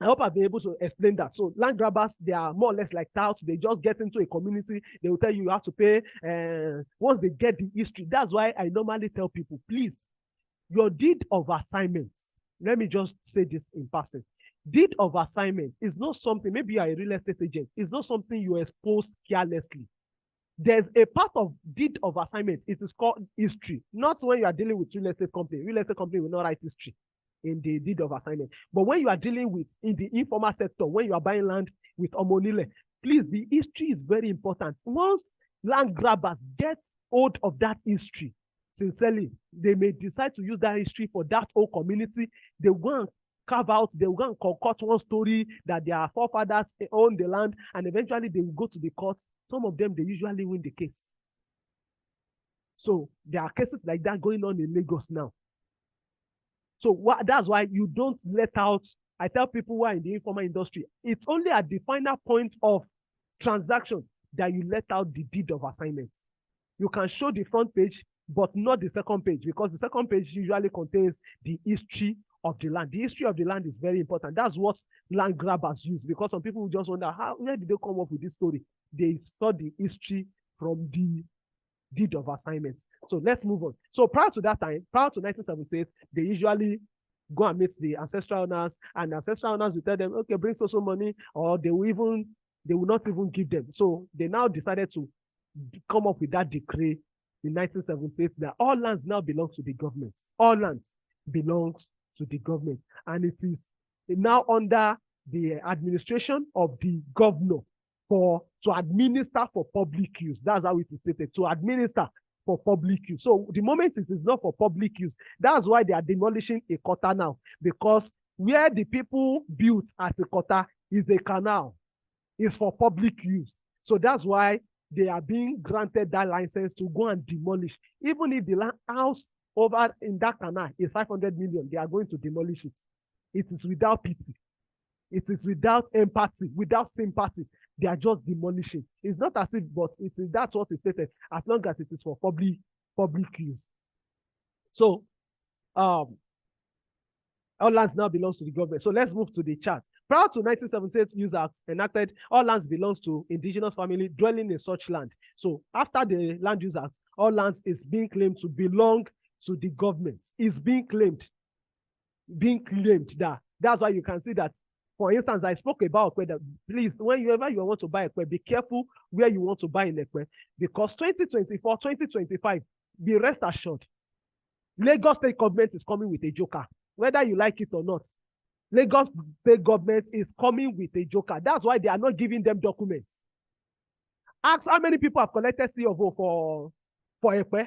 I hope I've been able to explain that. So land grabbers, they are more or less like touts. They just get into a community. They will tell you have to pay. Once they get the history, that's why I normally tell people, please, your deed of assignment. Let me just say this in passing. Deed of assignment is not something, maybe you are a real estate agent, it's not something you expose carelessly. There's a part of deed of assignment. It is called history. Not when you are dealing with real estate company. Real estate company will not write history in the deed of assignment. But when you are dealing with in the informal sector, when you are buying land with Omonile, please, the history is very important. Once land grabbers get hold of that history, sincerely, they may decide to use that history for that whole community. They will go and carve out, they will go and concoct one story that their forefathers owned the land, and eventually they will go to the courts. Some of them, they usually win the case. So there are cases like that going on in Lagos now. So that's why you don't let out, I tell people who are in the informal industry, it's only at the final point of transaction that you let out the deed of assignment. You can show the front page, but not the second page, because the second page usually contains the history of the land. The history of the land is very important. That's what land grabbers use, because some people just wonder, where did they come up with this story? They saw the history from the deed of assignment. So let's move on. So prior to that time, prior to 1978, they usually go and meet the ancestral owners, and the ancestral owners will tell them, okay, bring so money, or they will not even give them. So they now decided to come up with that decree in 1978 that all lands now belong to the government. All lands belongs to the government, and it is now under the administration of the governor to administer for public use. That's how it is stated, to administer for public use. So the moment it is not for public use, that's why they are demolishing a quarter now, because where the people built at the quarter is a canal. It's for public use. So that's why they are being granted that license to go and demolish. Even if the house over in that canal is 500 million, they are going to demolish it. It is without pity. It is without empathy, without sympathy. They are just demolishing. It's not as if, but it is, that's what is stated, as long as it is for public use. So all lands now belongs to the government. So let's move to the chart. Prior to 1978 Use Act enacted, all lands belongs to indigenous family dwelling in such land. So after the Land Use Act, all lands is being claimed to belong to the government. It's being claimed that. That's why you can see that. For instance, I spoke about Ekwe, that please, whenever you want to buy Ekwe, be careful where you want to buy in Ekwe, because 2024, 2025, be rest assured, Lagos State government is coming with a joker, whether you like it or not. Lagos State government is coming with a joker. That's why they are not giving them documents. Ask how many people have collected C of O for Ekwe.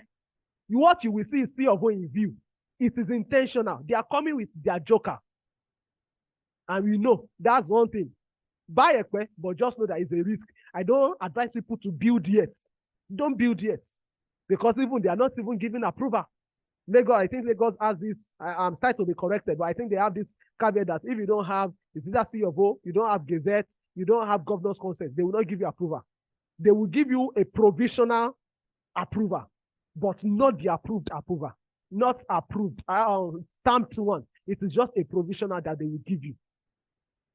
What you will see is C of O in view. It is intentional. They are coming with their joker. And we know that's one thing. Buy Ekwe, but just know that it's a risk. I don't advise people to build yet. Don't build yet. Because even they are not even giving approval. Lagos, I think Lagos has this, I'm starting to be corrected, but I think they have this caveat that if you don't have, it's either C of O, you don't have Gazette, you don't have governor's consent, they will not give you approval. They will give you a provisional approval, but not the approved approval. Not approved, stamped one. It is just a provisional that they will give you.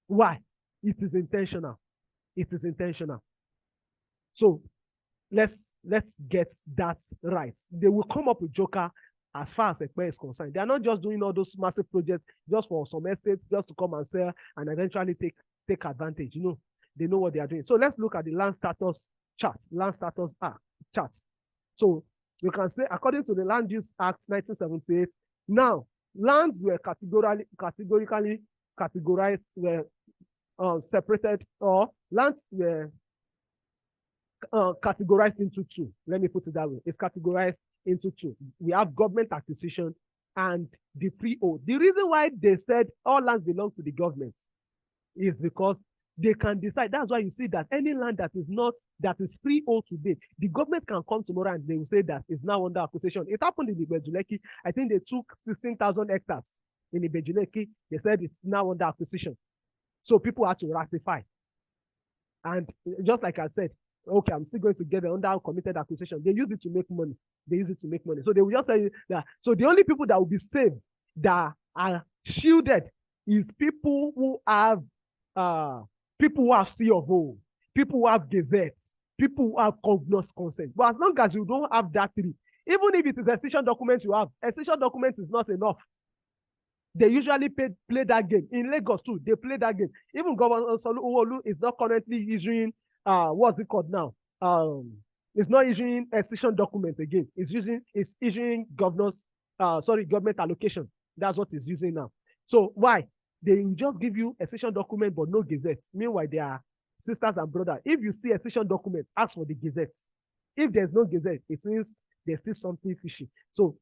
Why? It is intentional. It is intentional. So let's get that right. They will come up with joker as far as Ekpe is concerned. They are not just doing all those massive projects just for some estates, just to come and sell and eventually take advantage. You know, they know what they are doing. So let's look at the land status chart. Land status charts. So you can say, according to the Land Use Act 1978, now lands were categorically categorized, were separated, or lands were categorized into two. Let me put it that way. It's categorized into two. We have government acquisition and the freehold. The reason why they said all lands belong to the government is because they can decide. That's why you see that any land that is freehold today, the government can come tomorrow and they will say that it's now under acquisition. It happened in the Ibejuleki. I think they took 16,000 hectares in the Ibejuleki. They said it's now under acquisition. So people had to ratify. And just like I said, okay, I'm still going to get it under committed acquisition. They use it to make money. They use it to make money. So they will just say that. So the only people that will be saved, that are shielded, is people who have C of O, people who have gazettes, people who have cognizance consent. But as long as you don't have that three, even if it is extension documents you have, extension documents is not enough. They usually play that game. In Lagos too, they play that game. Even Governor Olu is not currently issuing what's it called now? It's not issuing extension documents again. It's issuing government allocation. That's what it's using now. So why? They will just give you a extension document but no gazette. Meanwhile, they are sisters and brothers. If you see a extension document, ask for the gazette. If there's no gazette, it means there's still something fishy. So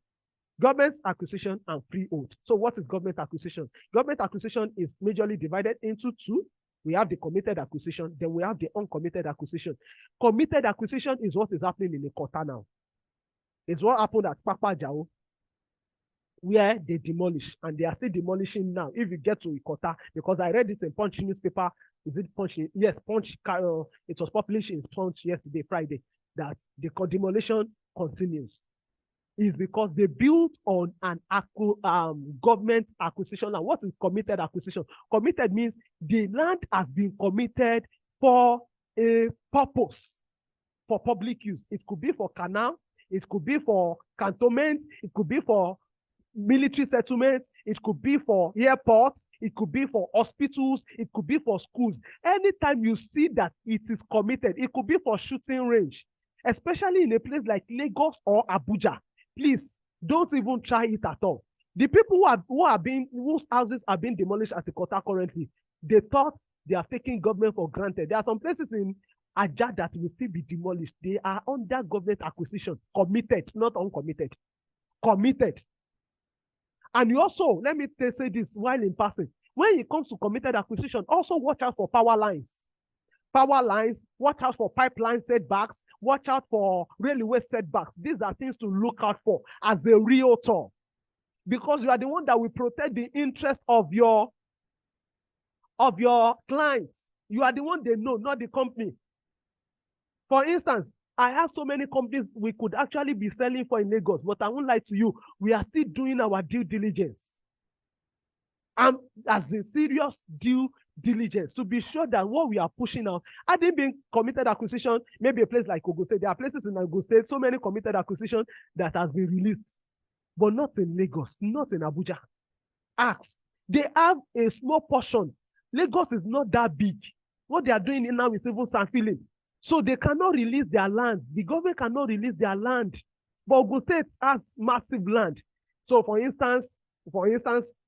government acquisition and freehold. So what is government acquisition? Government acquisition is majorly divided into two. We have the committed acquisition, then we have the uncommitted acquisition. Committed acquisition is what is happening in Ikota now. It's what happened at Papa Jao, where they demolish, and they are still demolishing now. If you get to Ikota, because I read this in Punch newspaper, is it Punch? Yes, Punch. It was published in Punch yesterday, Friday, that the demolition continues. Is because they built on an government acquisition. And what is committed acquisition? Committed means the land has been committed for a purpose, for public use. It could be for canal, it could be for cantonment, it could be for military settlements, it could be for airports, it could be for hospitals, it could be for schools. Anytime you see that it is committed, it could be for shooting range, especially in a place like Lagos or Abuja. Please don't even try it at all. The people whose houses are being demolished at Ikota currently, they thought they are taking government for granted. There are some places in Ajah that will still be demolished. They are under government acquisition, committed, not uncommitted, committed. And you also, let me say this while in passing, When it comes to committed acquisition, also watch out for power lines. Power lines, watch out for pipeline setbacks, watch out for railway setbacks. These are things to look out for as a realtor, because you are the one that will protect the interest of your clients. You are the one they know, not the company. For instance, I have so many companies we could actually be selling for in Lagos, but I won't lie to you, we are still doing our due diligence. And as a serious due diligence to be sure that what we are pushing out, had it been committed acquisition, maybe a place like Ogun State, there are places in Ogun State, so many committed acquisition that has been released, but not in Lagos, not in Abuja. Ask. They have a small portion. Lagos is not that big. What they are doing now is even sampling. So they cannot release their land. The government cannot release their land. But Ogun State has massive land. So for instance,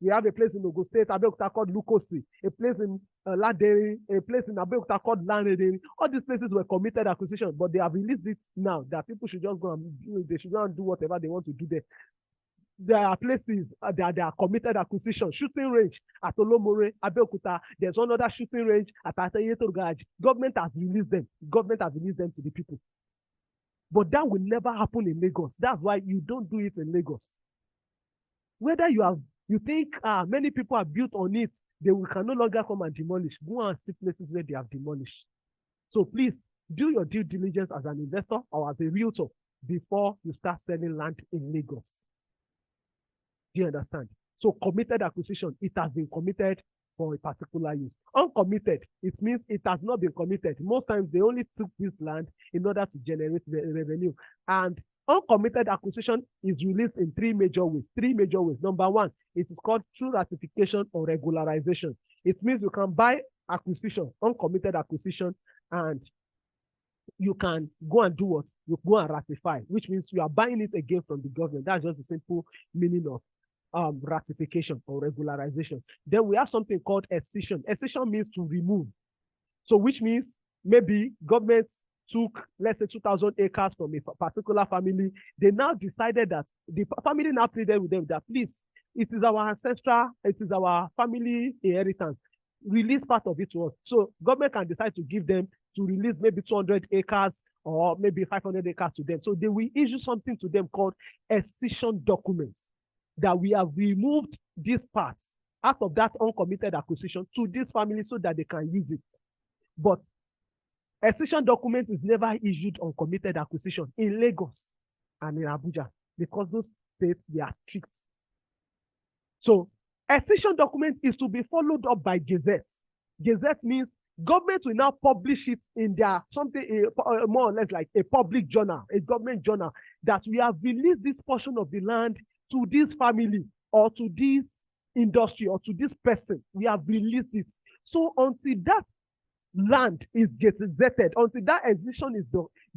we have a place in Ogun State, Abeokuta called Lukosi, a place in Laderi, a place in Abeokuta called Lanrederi. All these places were committed acquisition, but they have released it now that people should just go and they should go and do whatever they want to do there. There are places that they are committed acquisition, shooting range at Olomore, Abeokuta. There's another shooting range at Atayeto Garage. Government has released them. Government has released them to the people. But that will never happen in Lagos. That's why you don't do it in Lagos. Whether you think many people are built on it, they can no longer come and demolish. Go and see places where they have demolished. So please do your due diligence as an investor or as a realtor before you start selling land in Lagos. Do you understand? So committed acquisition, it has been committed for a particular use. Uncommitted, it means it has not been committed. Most times they only took this land in order to generate revenue. And uncommitted acquisition is released in three major ways. Number one, it is called through ratification or regularization. It means you can buy acquisition, uncommitted acquisition, and you can go and do what? You go and ratify, which means you are buying it again from the government. That's just the simple meaning of ratification or regularization. Then we have something called escission. Escission means to remove. So which means maybe government took, let's say, 2,000 acres from a particular family. They now decided that the family now pleaded with them that, please, it is our ancestral, it is our family inheritance. Release part of it to us. So government can decide to give them, to release maybe 200 acres or maybe 500 acres to them. So they will issue something to them called escission documents, that we have removed these parts out of that uncommitted acquisition to this family so that they can use it. But escission document is never issued on committed acquisition in Lagos and in Abuja because those states, they are strict. So escission document is to be followed up by gazette. Gazette means government will now publish it in their something more or less like a public journal, a government journal, that we have released this portion of the land to this family or to this industry or to this person. We have released it. So until that land is gazetted, until that escission is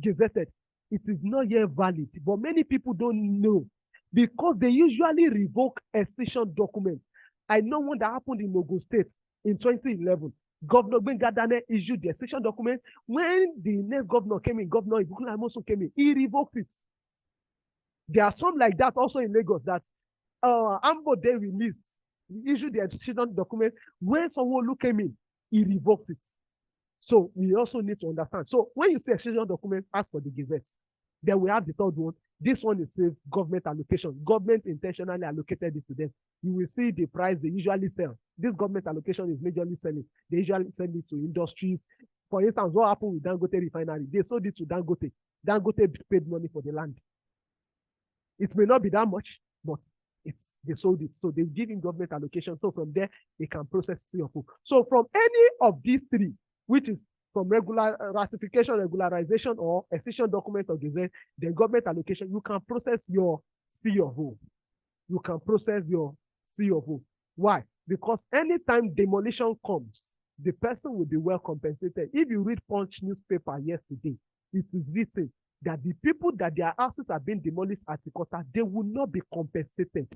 gazetted, it is not yet valid. But many people don't know because they usually revoke escission documents. I know one that happened in Ogun State in 2011. Governor Bengadane issued the escission document. When the next governor came in, Governor Ibukun Amosun came in, he revoked it. There are some like that also in Lagos that Ambo they released, issued the escission document. When someone came in, he revoked it. So we also need to understand. So when you say escission document, ask for the gazette. Then we have the third one. This one is says government allocation. Government intentionally allocated it to them. You will see the price they usually sell. This government allocation is majorly selling. They usually sell it to industries. For instance, what happened with Dangote refinery? They sold it to Dangote. Dangote paid money for the land. It may not be that much, but they sold it. So they're giving government allocation. So from there, they can process CFO. So from any of these three, which is from regular ratification, regularization, or escission document or gazette, then government allocation, you can process your CFO. You can process your CFO. Why? Because anytime demolition comes, the person will be well compensated. If you read Punch newspaper yesterday, it is written that the people that their houses are being demolished at the quarter, they will not be compensated.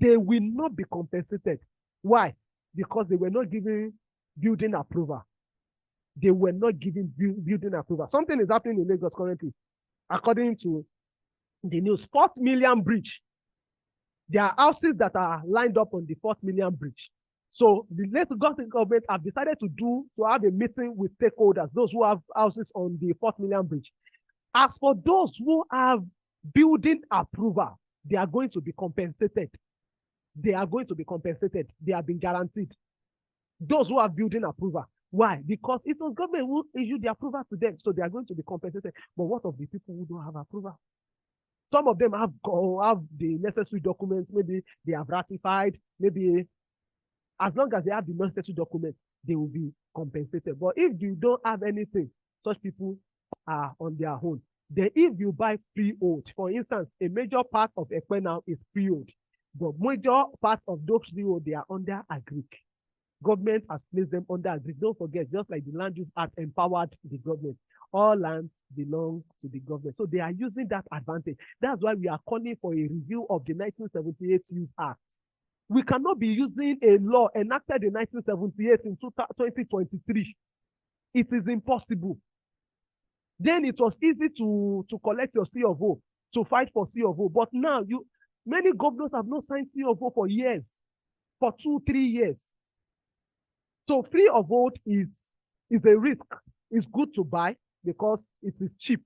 They will not be compensated. Why? Because they were not given building approval. They were not given building approval. Something is happening in Lagos currently. According to the news, 4th Million Bridge. There are houses that are lined up on the 4th Million Bridge. So the Lagos government have decided to have a meeting with stakeholders, those who have houses on the 4th Million Bridge. As for those who have building approval, they are going to be compensated. They are going to be compensated. They have been guaranteed. Those who have building approval. Why? Because it was government who issued the approval to them, so they are going to be compensated. But what of the people who don't have approval? Some of them have the necessary documents. Maybe they have ratified. Maybe as long as they have the necessary documents, they will be compensated. But if you don't have anything, such people are on their own. Then if you buy freehold, for instance, a major part of Ekpe now is freehold, but major part of those freehold, they are under agric. Government has placed them under agric. Don't forget, just like the Land Use Act empowered the government, all lands belong to the government. So they are using that advantage. That's why we are calling for a review of the 1978 Use Act. We cannot be using a law enacted in 1978 in 2023. It is impossible. Then it was easy to collect your C of O, to fight for C of O. But now many governors have not signed C of O for years, for 2-3 years. So free of vote is a risk. It's good to buy because it is cheap.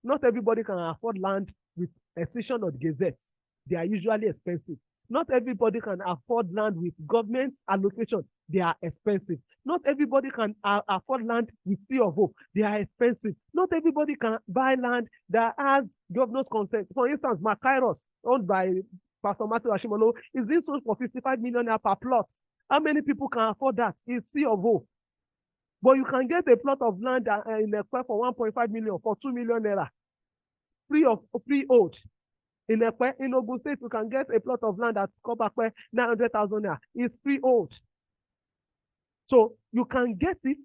Not everybody can afford land with excision or gazette. They are usually expensive. Not everybody can afford land with government allocation. They are expensive. Not everybody can afford land with C of O. They are expensive. Not everybody can buy land that has governor's consent. For instance, Makairos, owned by Pastor Matthew Ashimolo, is being sold for 55 million per plot. How many people can afford that? It's C of O. But you can get a plot of land in Ekpe for 1.5 million, for 2 million naira. Freehold. In Ekpe, in Ogun State, you can get a plot of land at Kobakwe, 900,000 naira. It's freehold. So you can get it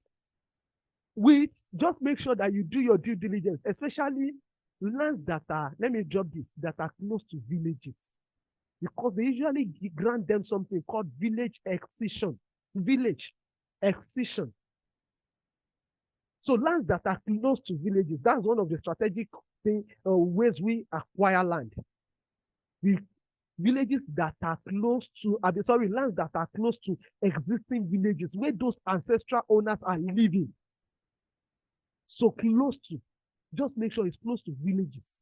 with, just make sure that you do your due diligence, especially lands that are, let me drop this, that are close to villages. Because they usually grant them something called village excision. Village excision. So lands that are close to villages, that's one of the strategic ways we acquire land. The villages that are close to, lands that are close to existing villages where those ancestral owners are living. So close to, just make sure it's close to villages.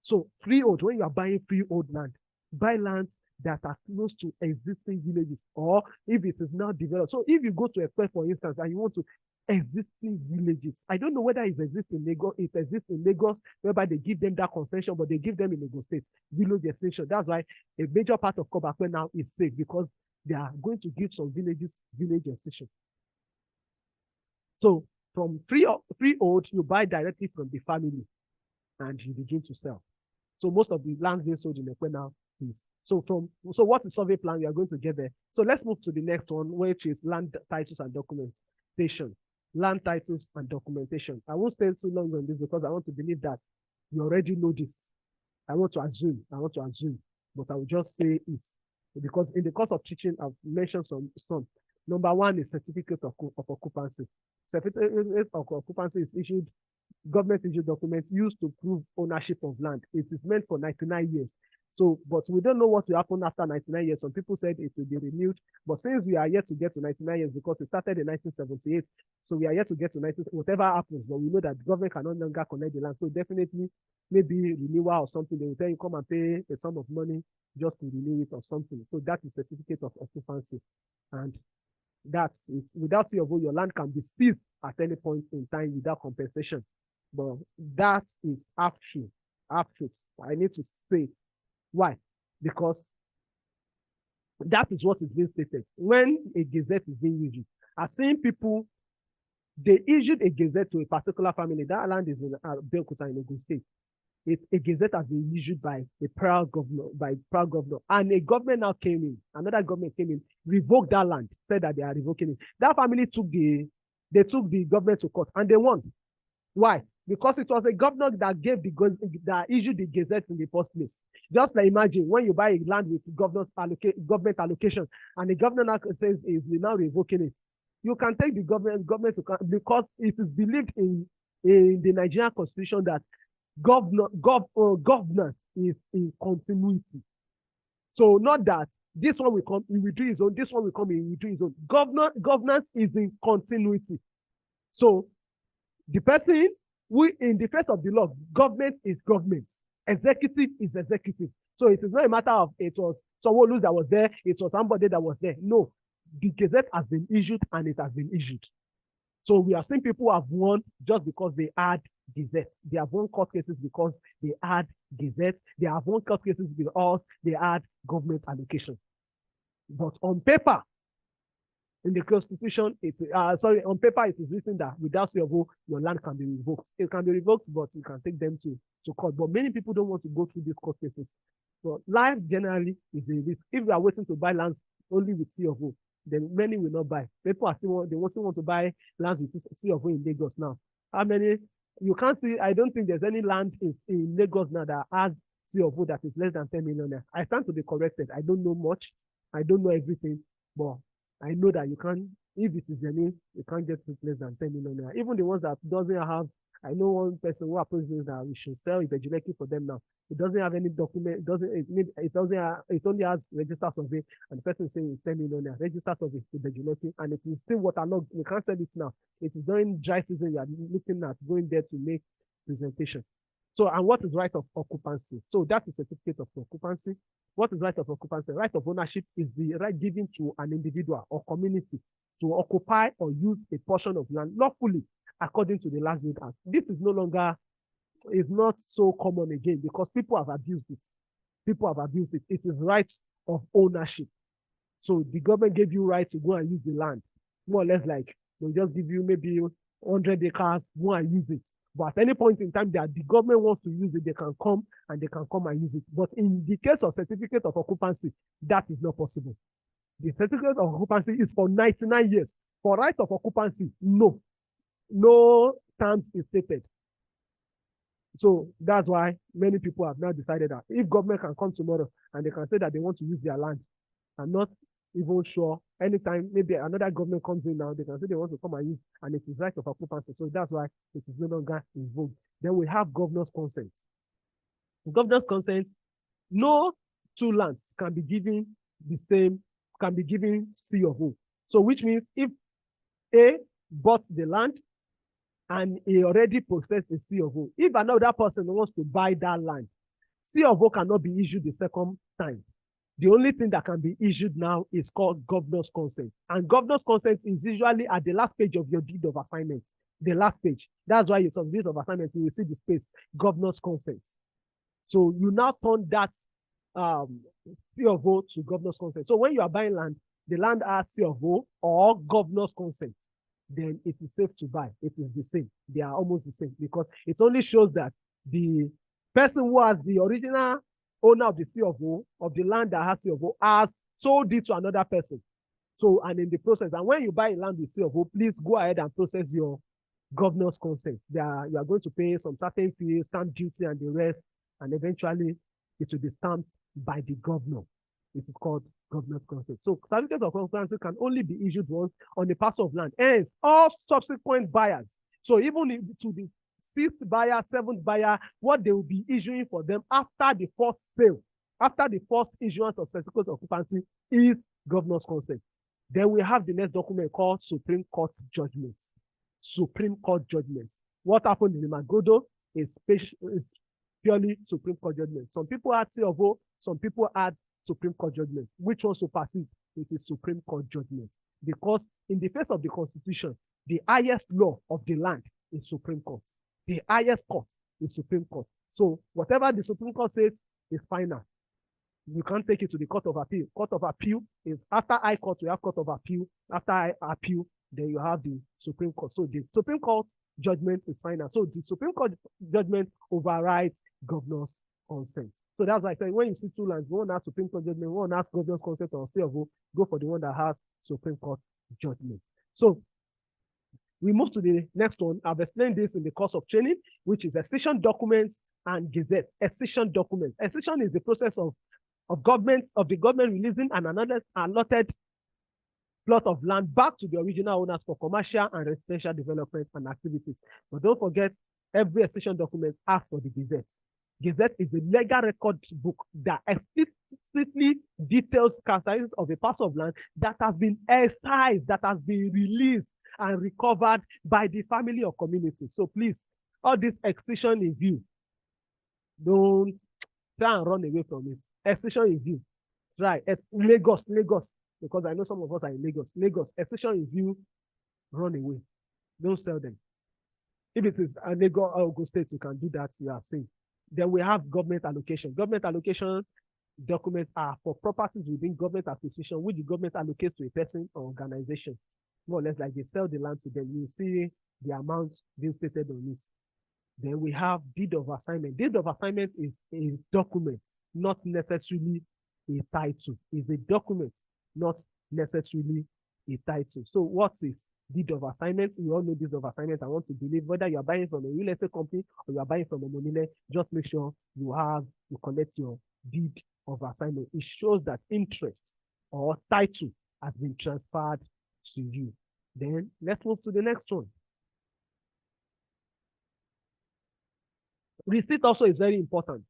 So freehold, when you are buying freehold land, buy lands that are close to existing villages, or if it is now developed. So if you go to Ekpe, for instance, and you want to existing villages, I don't know whether it exists in Lagos. It exists in Lagos, whereby they give them that concession, but they give them in Lagos State village extension. That's why a major part of Kobakwe now is safe, because they are going to give some villages village extension. So from freehold, you buy directly from the family, and you begin to sell. So most of the land being sold in Ekpe now is. So what is survey plan? We are going to get there. So let's move to the next one, which is land titles and documentation. Land titles and documentation. I won't stay too long on this because I want to believe that you already know this. I want to assume, but I will just say it. Because in the course of teaching, I've mentioned some. Number one is certificate of occupancy. Certificate of occupancy is issued, government issued document used to prove ownership of land. It is meant for 99 years. So, but we don't know what will happen after 99 years. Some people said it will be renewed, but since we are yet to get to 99 years, because it started in 1978, so we are yet to get to 19, whatever happens, but we know that the government can no longer connect the land. So definitely, maybe renewal or something, they will tell you come and pay a sum of money just to renew it or something. So that is certificate of occupancy. And that's it. Without C of O, your land can be seized at any point in time without compensation. But that is half true. Half truth. I need to say it. Why? Because that is what is being stated. When a gazette is being issued, I've seen people, they issued a gazette to a particular family. That land is in Belkuta in Ogun State. A gazette has been issued by a proud governor, and a government now came in. Another government came in, revoked that land, said that they are revoking it. That family took the government to court, and they won. Why? Because it was a governor that that issued the gazette in the first place. Just like imagine when you buy a land with government allocation, and the governor now says is now revoking it. You can take the government to court, because it is believed in the Nigerian constitution that governance is in continuity. So not that This one will come, he will do his own. This one will come, he will do his own. Governance is in continuity. So the person who, in the face of the law, government is government. Executive is executive. So it is not a matter of it was someone that was there, it was somebody that was there. No, the Gazette has been issued and it has been issued. So we have seen people who have won just because they had Gazette. They have won court cases because they had Gazette. They have won court cases because they had government allocation. But on paper, in the Constitution, on paper, it is written that without C of O, your land can be revoked. It can be revoked, but you can take them to court. But many people don't want to go through these court cases. So life generally is a risk. If you are waiting to buy lands only with C of O, then many will not buy. People are still they want to buy lands with C of O in Lagos now. How many? You can't see. I don't think there's any land in Lagos now that has C of O that is less than 10 million. I stand to be corrected. I don't know much. I don't know everything, but I know that you can't, if it is genuine, you can't get less than 10 million. Even the ones that doesn't have, I know one person who approached me that we should sell Ibejuleki for them now. It doesn't have any document, it only has registered survey, and the person is saying it's 10 million. Registered survey Ibejuleki, and it is still waterlogged. We can't sell it now. It is during dry season. You are looking at going there to make presentation. So, and what is right of occupancy? So that is a certificate of occupancy. What is right of occupancy? Right of ownership is the right given to an individual or community to occupy or use a portion of land lawfully according to the Land Use Act. This is no longer, is not so common again because people have abused it. People have abused it. It is right of ownership. So the government gave you right to go and use the land. More or less like they'll just give you maybe 100 acres, go and use it. But at any point in time that the government wants to use it, they can come and and use it. But in the case of certificate of occupancy, that is not possible. The certificate of occupancy is for 99 years. For right of occupancy, no terms is stated. So that's why many people have now decided that if government can come tomorrow and they can say that they want to use their land, I'm not even sure. Anytime maybe another government comes in now, they can say they want to come and use, and it is right of occupancy. So that's why it is no longer involved. Then we have governor's consent. Governor's consent, no two lands can be given the same, can be given C of O. So which means if A bought the land and he already possessed a C of O, if another person wants to buy that land, C of O cannot be issued the second time. The only thing that can be issued now is called governor's consent. And governor's consent is usually at the last page of your deed of assignment. The last page. That's why you some deed of assignment, you will see the space, governor's consent. So you now turn that C of O to governor's consent. So when you are buying land, the land has C of O or governor's consent, then it is safe to buy. It is the same. They are almost the same because it only shows that the person who has the original owner of the C of O, of the land that has C of O, has sold it to another person. So, and in the process, and when you buy a land with C of O, please go ahead and process your governor's consent. You are going to pay some certain fees, stamp duty and the rest, and eventually it will be stamped by the governor. It is called governor's consent. So certificate of occupancy can only be issued once on a parcel of land. Hence, all subsequent buyers. So even to the 6th buyer, 7th buyer, what they will be issuing for them after the first sale, after the first issuance of certificate of occupancy is governor's consent. Then we have the next document called Supreme Court judgment. Supreme Court judgment. What happened in the Magodo is purely Supreme Court judgment. Some people had C of O, some people had Supreme Court judgment. Which one supersedes? It is Supreme Court judgment. Because in the face of the Constitution, the highest law of the land is Supreme Court. The highest court is Supreme Court. So whatever the Supreme Court says is final. You can't take it to the Court of Appeal. Court of Appeal is after High Court, you have Court of Appeal. After Appeal, then you have the Supreme Court. So the Supreme Court judgment is final. So the Supreme Court judgment overrides governor's consent. So that's why I say when you see two lands, one has Supreme Court judgment, one has governor's consent or C of O, go for the one that has Supreme Court judgment. So we move to the next one. I've explained this in the course of training, which is accession documents and gazette. Accession documents. Accession is the process of the government releasing an allotted plot of land back to the original owners for commercial and residential development and activities. But don't forget, every accession document asks for the gazette. Gazette is a legal record book that explicitly details characteristics of a parcel of land that has been excised, that has been released and recovered by the family or community. So please, all this excision in view, don't try and run away from it. Excision in view, try. Lagos, because I know some of us are in Lagos, excision in view, run away. Don't sell them. If it is a Lagos or Ogun State, you can do that, you are saying. Then we have government allocation. Government allocation documents are for properties within government acquisition, which the government allocates to a person or organization. More or less like they sell the land to them. You see the amount being stated on it. Then we have deed of assignment. Deed of assignment is a document, not necessarily a title. It's a document, not necessarily a title. So what is deed of assignment? You all know deed of assignment. I want to believe whether you are buying from a real estate company or you are buying from a money, just make sure you collect your deed of assignment. It shows that interest or title has been transferred to you. Then let's move to the next one. Receipt also is very important.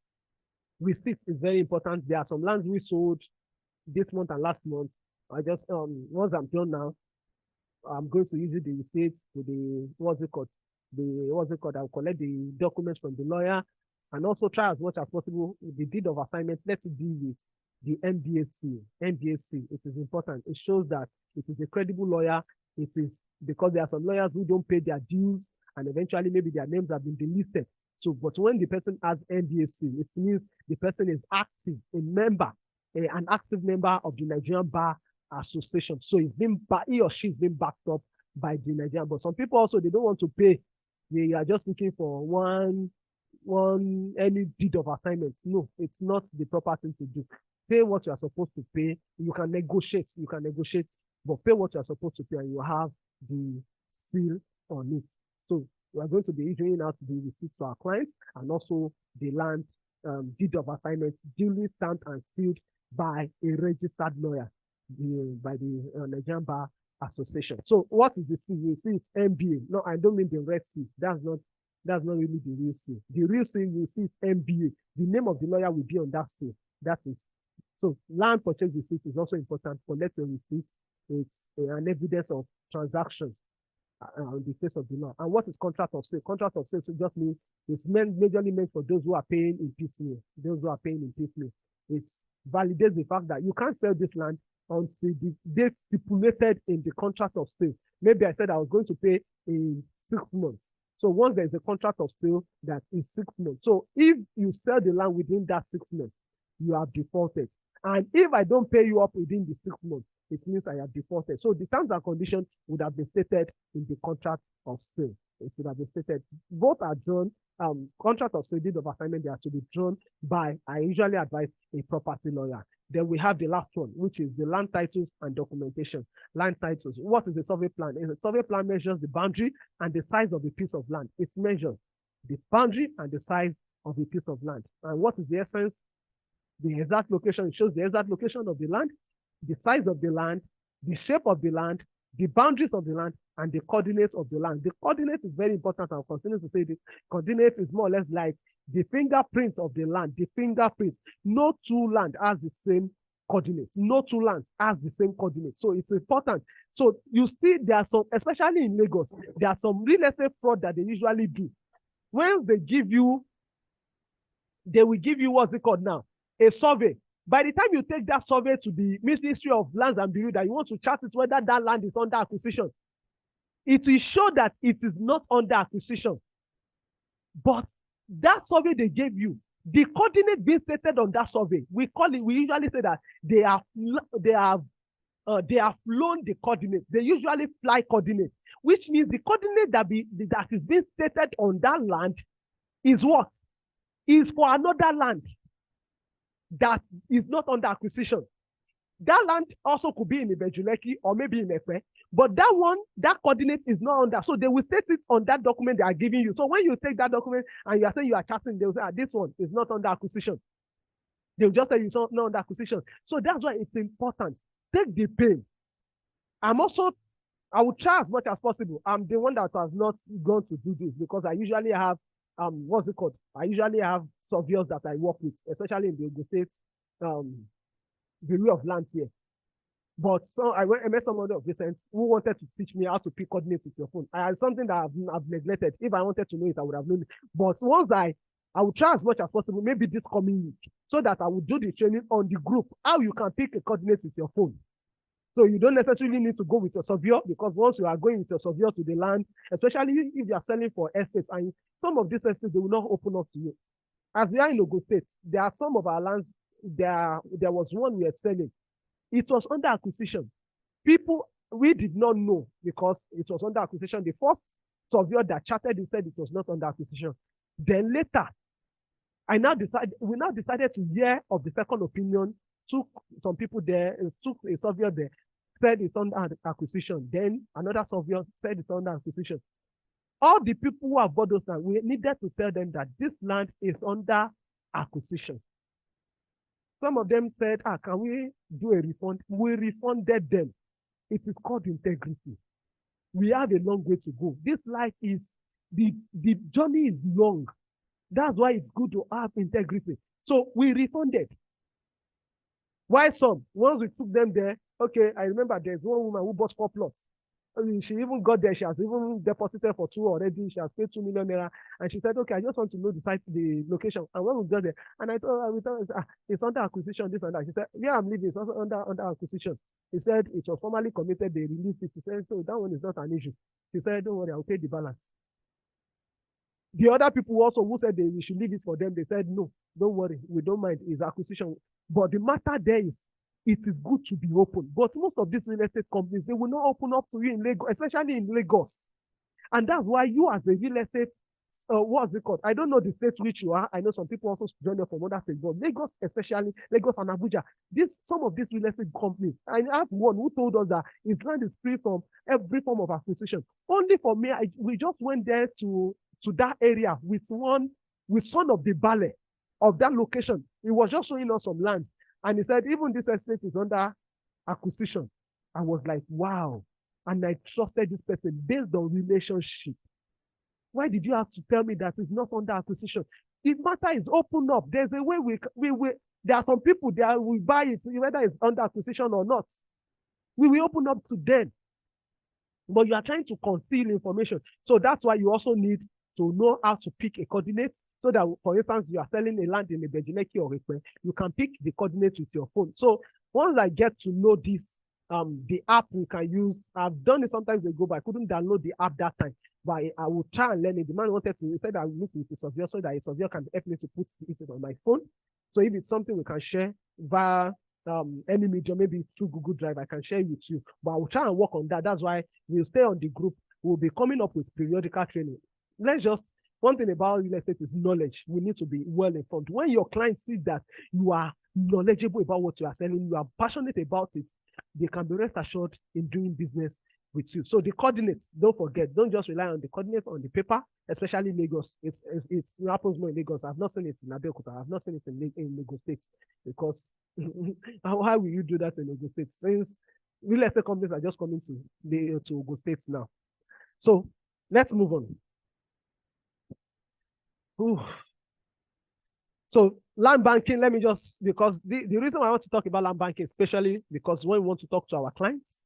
Receipt is very important. There are some lands we sold this month and last month. I just once I'm done now, I'm going to use the receipts to the what's it called? I'll collect the documents from the lawyer and also try as much as possible the deed of assignment. Let's deal with the NBAC. It is important. It shows that it is a credible lawyer. It is because there are some lawyers who don't pay their dues and eventually maybe their names have been delisted. So, but when the person has NBAC, it means the person is active, an active member of the Nigerian Bar Association. So he or she is being backed up by the Nigerian Bar. Some people also, they don't want to pay. They are just looking for any deed of assignment. No, it's not the proper thing to do. Pay what you are supposed to pay. You can negotiate, but pay what you are supposed to pay and you have the seal on it. So we are going to be issuing out the receipt to our clients and also the land deed of assignment duly stamped and sealed by a registered lawyer by the Nigerian Bar Association. So what is the seal? You see it's MBA. No, I don't mean the red seal. That's not really the real seal. The real seal you see is MBA. The name of the lawyer will be on that seal. That is so land purchase receipt is also important. Collect your receipt. It's an evidence of transaction on the face of the law. And what is contract of sale? Contract of sale just means it's majorly meant for those who are paying in piecemeal. It validates the fact that you can't sell this land until the date stipulated in the contract of sale. Maybe I said I was going to pay in 6 months. So once there is a contract of sale that is 6 months. So if you sell the land within that 6 months, you have defaulted. And if I don't pay you up within the 6 months, it means I have defaulted. So the terms and conditions would have been stated in the contract of sale. It would have been stated. Both are drawn. Contract of sale, deed of assignment, they are to be drawn by, I usually advise, a property lawyer. Then we have the last one, which is the land titles and documentation. Land titles. What is the survey plan? A survey plan measures the boundary and the size of a piece of land. It measures the boundary and the size of a piece of land. And what is the essence? The exact location. It shows the exact location of the land, the size of the land, the shape of the land, the boundaries of the land, and the coordinates of the land. The coordinate is very important. I'll continue to say this. Coordinate is more or less like the fingerprint of the land. The fingerprint. No two land has the same coordinates. No two lands has the same coordinates. So it's important. So you see, there are some, especially in Lagos, there are some real estate fraud that they usually do. When they will give you what's it called now? A survey. By the time you take that survey to the Ministry of Lands and Bureau that you want to chart it whether that land is under acquisition, it will show that it is not under acquisition. But that survey they gave you, the coordinate being stated on that survey, we usually say that they have flown the coordinate. They usually fly coordinate, which means the coordinate that is being stated on that land is what? Is for another land that is not under acquisition. That land also could be in Ibejuleki or maybe in Efe, but that coordinate is not under. So they will state it on that document they are giving you. So when you take that document and you are saying you are charting, they will say, this one is not under acquisition. They will just say it's not under acquisition. So that's why it's important. Take the pain. I will try as much as possible. I'm the one that has not gone to do this because I usually have I usually have surveyors that I work with, especially in the Ogun State Bureau of Lands here. But so I met somebody of recent who wanted to teach me how to pick coordinates with your phone. I had something that I've neglected. If I wanted to know it, I would have known it. But once I will try as much as possible, maybe this coming week, so that I will do the training on the group, how you can pick a coordinate with your phone. So you don't necessarily need to go with your surveyor, because once you are going with your surveyor to the land, especially if you are selling for estates, and some of these estates, they will not open up to you. As we are in Ogun State, there are some of our lands, there was one we are selling. It was under acquisition. People, we did not know because it was under acquisition. The first surveyor that chatted, he said it was not under acquisition. Then later, we now decided to hear of the second opinion, took some people there, took a surveyor there, said it's under acquisition. Then another surveyor said it's under acquisition. All the people who have bought those land, we needed to tell them that this land is under acquisition. Some of them said, can we do a refund? We refunded them. It is called integrity. We have a long way to go. This life is, the journey is long. That's why it's good to have integrity. So we refunded. Why some? Once we took them there, okay, I remember there's one woman who bought 4 plots. She even got there. She has even deposited for 2 already. She has paid 2 million naira. And she said, okay, I just want to know the site, the location. And when we got there, and I told her, it's under acquisition, this and that. She said, yeah, I'm leaving. It's also under acquisition. He said, it was formally committed. They released it. She said, so that one is not an issue. She said, don't worry, I'll pay the balance. The other people also who said we should leave it for them, they said, no, don't worry, we don't mind, it's acquisition. But the matter there is, it is good to be open. But most of these real estate companies, they will not open up to you in Lagos, especially in Lagos. And that's why you as a real estate, what's it called? I don't know the state which you are. I know some people also join us from other states, but Lagos, especially Lagos and Abuja, some of these real estate companies, I have one who told us that his land is free from every form of acquisition. Only for me, we just went there to that area with one of the ballet of that location. He was just showing us some land. And he said, even this estate is under acquisition. I was like, wow. And I trusted this person based on relationship. Why did you have to tell me that it's not under acquisition? The matter is open up. There's a way there are some people that will buy it, whether it's under acquisition or not. We will open up to them. But you are trying to conceal information. So that's why you also need to know how to pick a coordinate, so that, for instance, you are selling a land in a Bejineki or Ekpe, you can pick the coordinates with your phone. So once I get to know this, the app we can use, I've done it sometimes ago, but I couldn't download the app that time. But I will try and learn it. The man wanted to, he said I will meet with the surveyor so that a surveyor can help me to put it on my phone. So if it's something we can share via any medium, maybe through Google Drive, I can share it with you. But I will try and work on that. That's why we'll stay on the group. We'll be coming up with periodical training. One thing about real estate is knowledge. We need to be well informed. When your clients see that you are knowledgeable about what you are selling, you are passionate about it, they can be rest assured in doing business with you. So the coordinates, don't forget, don't just rely on the coordinates on the paper, especially Lagos. It happens more in Lagos. I've not seen it in Abeokuta. I've not seen it in Lagos State, because how will you do that in Lagos State? Since real estate companies are just coming to Lagos State now. So let's move on. Ooh. So land banking, let me just, because the reason why I want to talk about land banking, especially because when we want to talk to our clients,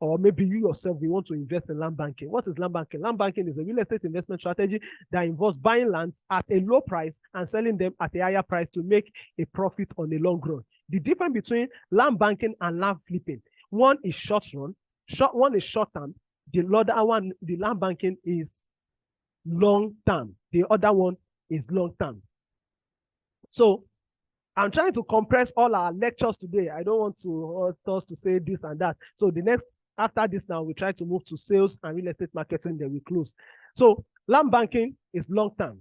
or maybe you yourself, we want to invest in land banking. What is land banking? Land banking is a real estate investment strategy that involves buying lands at a low price and selling them at a higher price to make a profit on a long run. The difference between land banking and land flipping, one is short run, one is short term. The other one, the land banking, is long term. The other one is long term. So I'm trying to compress all our lectures today. I don't want us to say this and that. So after this now, we try to move to sales and real estate marketing, then we close. So land banking is long term,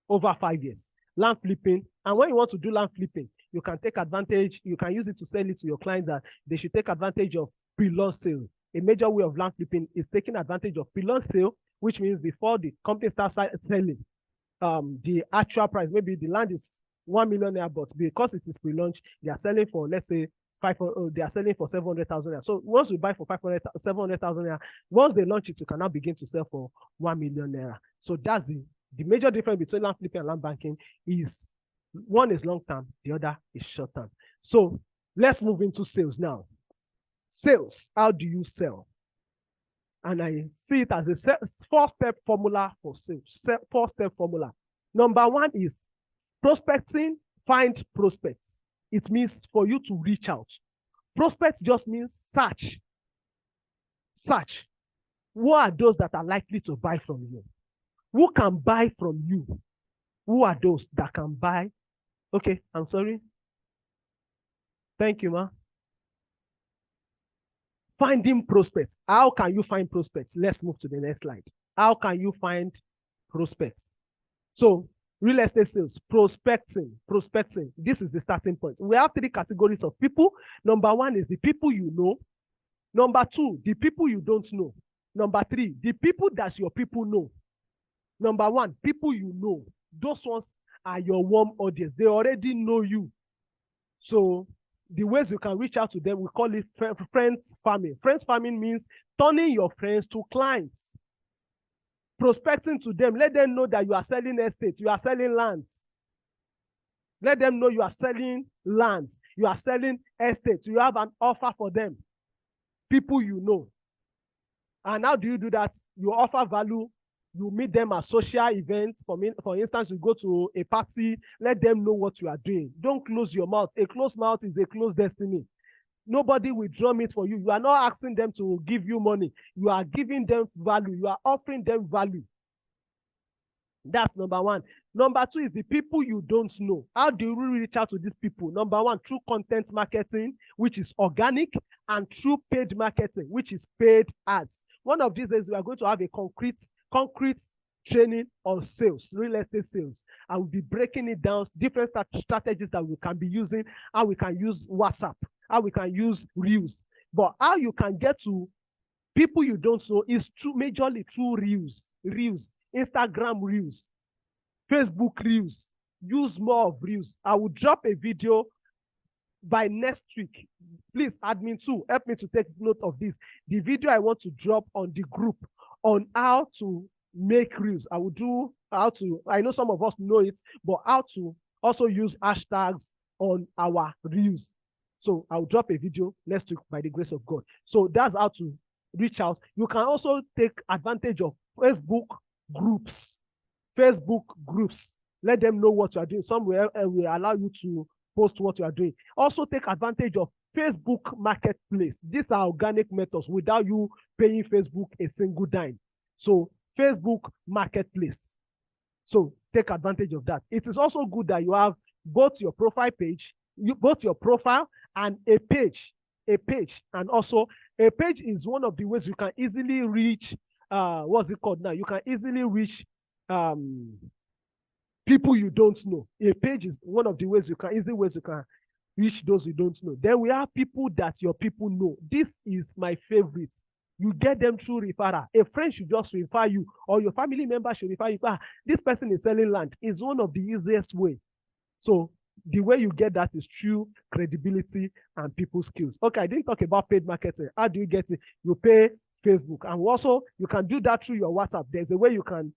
over 5 years. Land flipping, and when you want to do land flipping, you can take advantage, you can use it to sell it to your clients that they should take advantage of pre-launch sale. A major way of land flipping is taking advantage of pre-launch sale, which means before the company starts selling, the actual price, maybe the land is 1 million naira, but because it is pre-launch, they are selling for, let's say, they are selling for 700,000 naira. So once we buy for 700,000 naira, once they launch it, you can now begin to sell for 1 million naira. So that's the major difference between land flipping and land banking is One is long-term, the other is short-term. So let's move into sales now. Sales, how do you sell? And I see it as a four-step formula for sales. Four-step formula. Number one is prospecting, find prospects. It means for you to reach out. Prospects just means search. Search. Who are those that are likely to buy from you? Who can buy from you? Who are those that can buy? Okay, I'm sorry. Thank you, ma. Finding prospects. How can you find prospects? Let's move to the next slide. How can you find prospects? So, real estate sales, prospecting. This is the starting point. We have three categories of people. Number one is the people you know. Number two, the people you don't know. Number three, the people that your people know. Number one, people you know. Those ones are your warm audience. They already know you. So the ways you can reach out to them, we call it friends farming. Friends farming means turning your friends to clients. Prospecting to them, let them know that you are selling estates, you are selling lands. Let them know you are selling lands, you are selling estates, you have an offer for them. People you know. And how do you do that? You offer value. You meet them at social events. For instance, you go to a party, let them know what you are doing. Don't close your mouth. A closed mouth is a closed destiny. Nobody will drum it for you. You are not asking them to give you money. You are giving them value. You are offering them value. That's number one. Number two is the people you don't know. How do you reach out to these people? Number one, through content marketing, which is organic, and through paid marketing, which is paid ads. One of these days, we are going to have a concrete training on sales, real estate sales. I will be breaking it down, different strategies that we can be using, how we can use WhatsApp, how we can use Reels. But how you can get to people you don't know is majorly through Reels, Instagram Reels, Facebook Reels. Use more of Reels. I will drop a video by next week. Please, admin 2, help me to take note of this. The video I want to drop on the group on how to make Reels. I will do how to, I know some of us know it, but how to also use hashtags on our Reels. So I'll drop a video next week by the grace of God. So that's how to reach out. You can also take advantage of Facebook groups. Let them know what you are doing. Somewhere will allow you to post what you are doing. Also take advantage of Facebook Marketplace. These are organic methods without you paying Facebook a single dime. So Facebook Marketplace. So take advantage of that. It is also good that you have both your profile page, both your profile and a page. And also a page is one of the ways you can easily reach, what's it called now? You can easily reach people you don't know. A page is one of the ways you can reach those you don't know. Then we have people that your people know. This is my favorite. You get them through referral. A friend should just refer you, or your family member should refer you. This person is selling land. Is one of the easiest way. So the way you get that is through credibility and people skills. Okay, I didn't talk about paid marketing. How do you get it? You pay Facebook. And also, you can do that through your WhatsApp. There's a way you can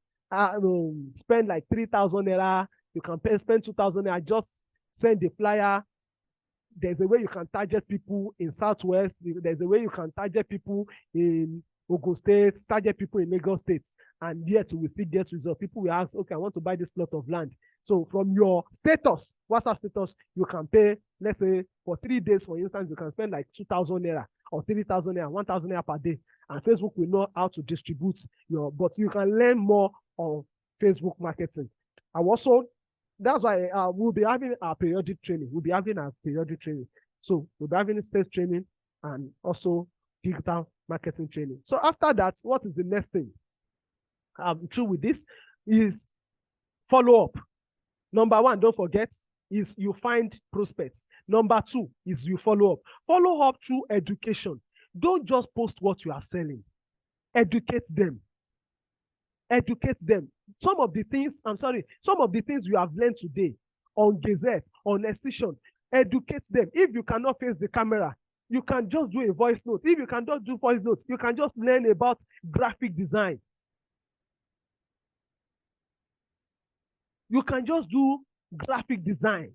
spend like 3,000 naira. You can spend 2,000 naira. Just send the flyer. There's a way you can target people in Southwest. There's a way you can target people in Ogun State, target people in Lagos State. And yet we still get results. People will ask, okay, I want to buy this plot of land. So from your status, WhatsApp status, you can pay, let's say, for 3 days, for instance, you can spend like 2,000 naira or 3,000 naira, 1,000 naira per day. And Facebook will know how to distribute but you can learn more on Facebook marketing. And also, that's why we'll be having our periodic training. So we'll be having sales training and also digital marketing training. So after that, what is the next thing? True with this is follow up. Number one, don't forget, is you find prospects. Number two is you follow up. Follow up through education. Don't just post what you are selling. Educate them. Some of the things you have learned today on Gazette, on Excision, educate them. If you cannot face the camera, you can just do a voice note. If you cannot do voice note, you can just learn about graphic design. You can just do graphic design.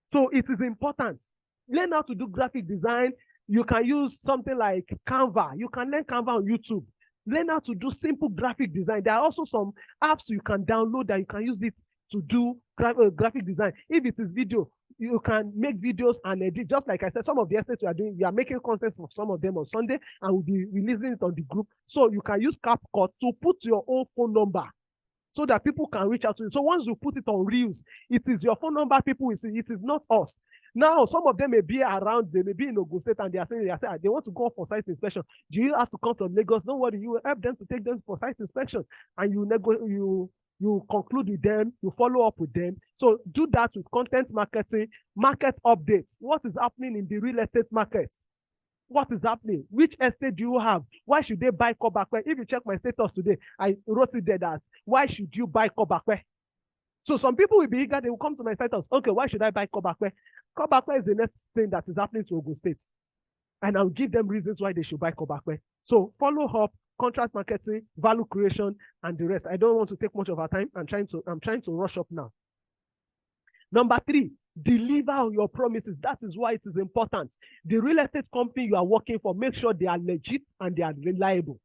So it is important. Learn how to do graphic design. You can use something like Canva. You can learn Canva on YouTube. Learn how to do simple graphic design. There are also some apps you can download that you can use it to do graphic design. If it is video, you can make videos and edit. Just like I said, some of the essays we are doing, we are making content for some of them on Sunday and we'll be releasing it on the group. So you can use CapCut to put your own phone number so that people can reach out to you. So once you put it on Reels, it is your phone number people will see. It is not us. Now, some of them may be around, they may be in Ogun State and they are saying they want to go for site inspection. Do you have to come from Lagos? Don't worry, you will help them to take them for site inspection and you conclude with them, you follow up with them. So do that with content marketing, market updates. What is happening in the real estate market? What is happening? Which estate do you have? Why should they buy Kobakwe? If you check my status today, I wrote it there that why should you buy Kobakwe? So some people will be eager, they will come to my status. Okay, why should I buy Kobakwe? Kobakwe is the next thing that is happening to Ogun State. And I'll give them reasons why they should buy Kobakwe. So follow up, contract marketing, value creation, and the rest. I don't want to take much of our time. I'm trying to rush up now. Number 3, deliver on your promises. That is why it is important. The real estate company you are working for, make sure they are legit and they are reliable.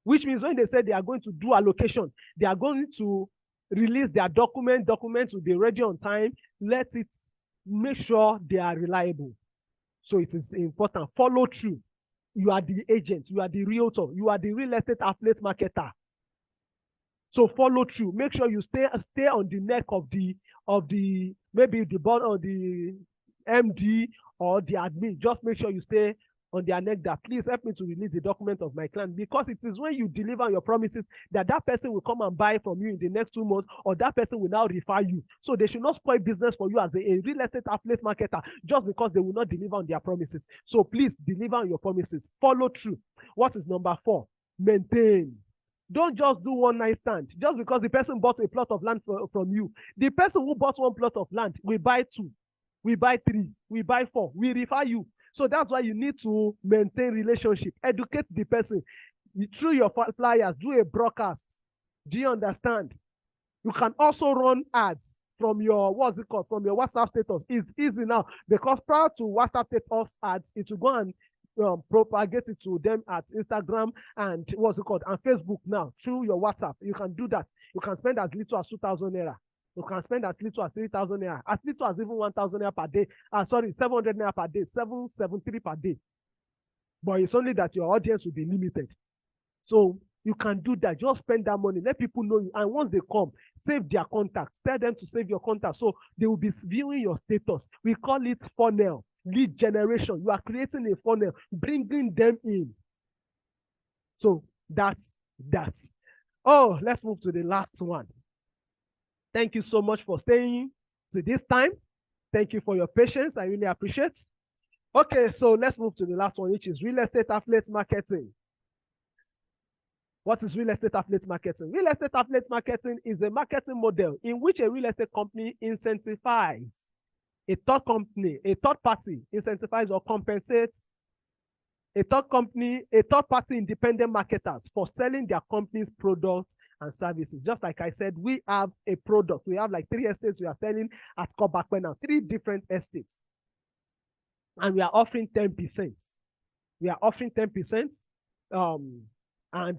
Which means when they say they are going to do allocation, they are going to release their documents will be ready on time. Make sure they are reliable. So it is important. Follow through. You are the agent, you are the realtor, you are the real estate affiliate marketer. So follow through. Make sure you stay on the neck of the maybe the board or the MD or the admin. Just make sure you stay on their neck that please help me to release the document of my client, because it is when you deliver your promises that person will come and buy from you in the next 2 months, or that person will now refer you. So they should not spoil business for you as a real estate affiliate marketer just because they will not deliver on their promises. So please deliver on your promises. Follow through. What is number 4? Maintain. Don't just do one night stand. Just because the person bought a plot of land from you. The person who bought 1 plot of land, we buy 2, we buy 3, we buy 4, we refer you. So that's why you need to maintain relationship. Educate the person through your flyers, do a broadcast. Do you understand? You can also run ads from your, from your WhatsApp status. It's easy now because prior to WhatsApp status ads, it will go and propagate it to them at Instagram and and Facebook now through your WhatsApp. You can do that. You can spend as little as 2,000 naira. You can spend as little as 3,000 naira, as little as even 1,000 naira per day. 700 naira per day, 773 per day. But it's only that your audience will be limited. So you can do that. Just spend that money. Let people know you. And once they come, save their contacts. Tell them to save your contacts. So they will be viewing your status. We call it funnel, lead generation. You are creating a funnel, bringing them in. So that's. Oh, let's move to the last one. Thank you so much for staying to this time. Thank you for your patience. I really appreciate. Okay, so let's move to the last one, which is real estate affiliate marketing. What is real estate affiliate marketing? Real estate affiliate marketing is a marketing model in which a real estate company incentivizes a third party incentivizes or compensates a third party independent marketers for selling their company's products and services. Just like I said, we have a product. We have like 3 estates we are selling at Kobakwe now, 3 different estates. And we are offering 10%. We are offering 10%. And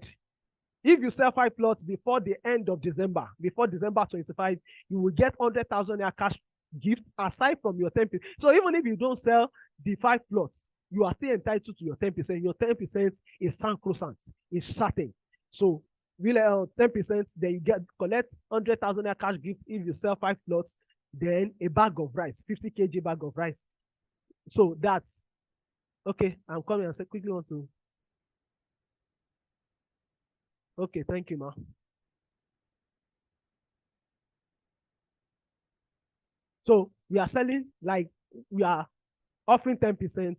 if you sell 5 plots before the end of December, before December 25, you will get 100,000 naira cash gifts aside from your 10%. So even if you don't sell the 5 plots, you are still entitled to your 10%. Your 10% is sacrosanct, is certain. So really 10%, then you collect 100,000 cash gift if you sell 5 plots, then a bag of rice, 50 kg bag of rice. So that's okay. I'm coming and say quickly want to. Okay, thank you, ma. So we are selling, like we are offering 10%,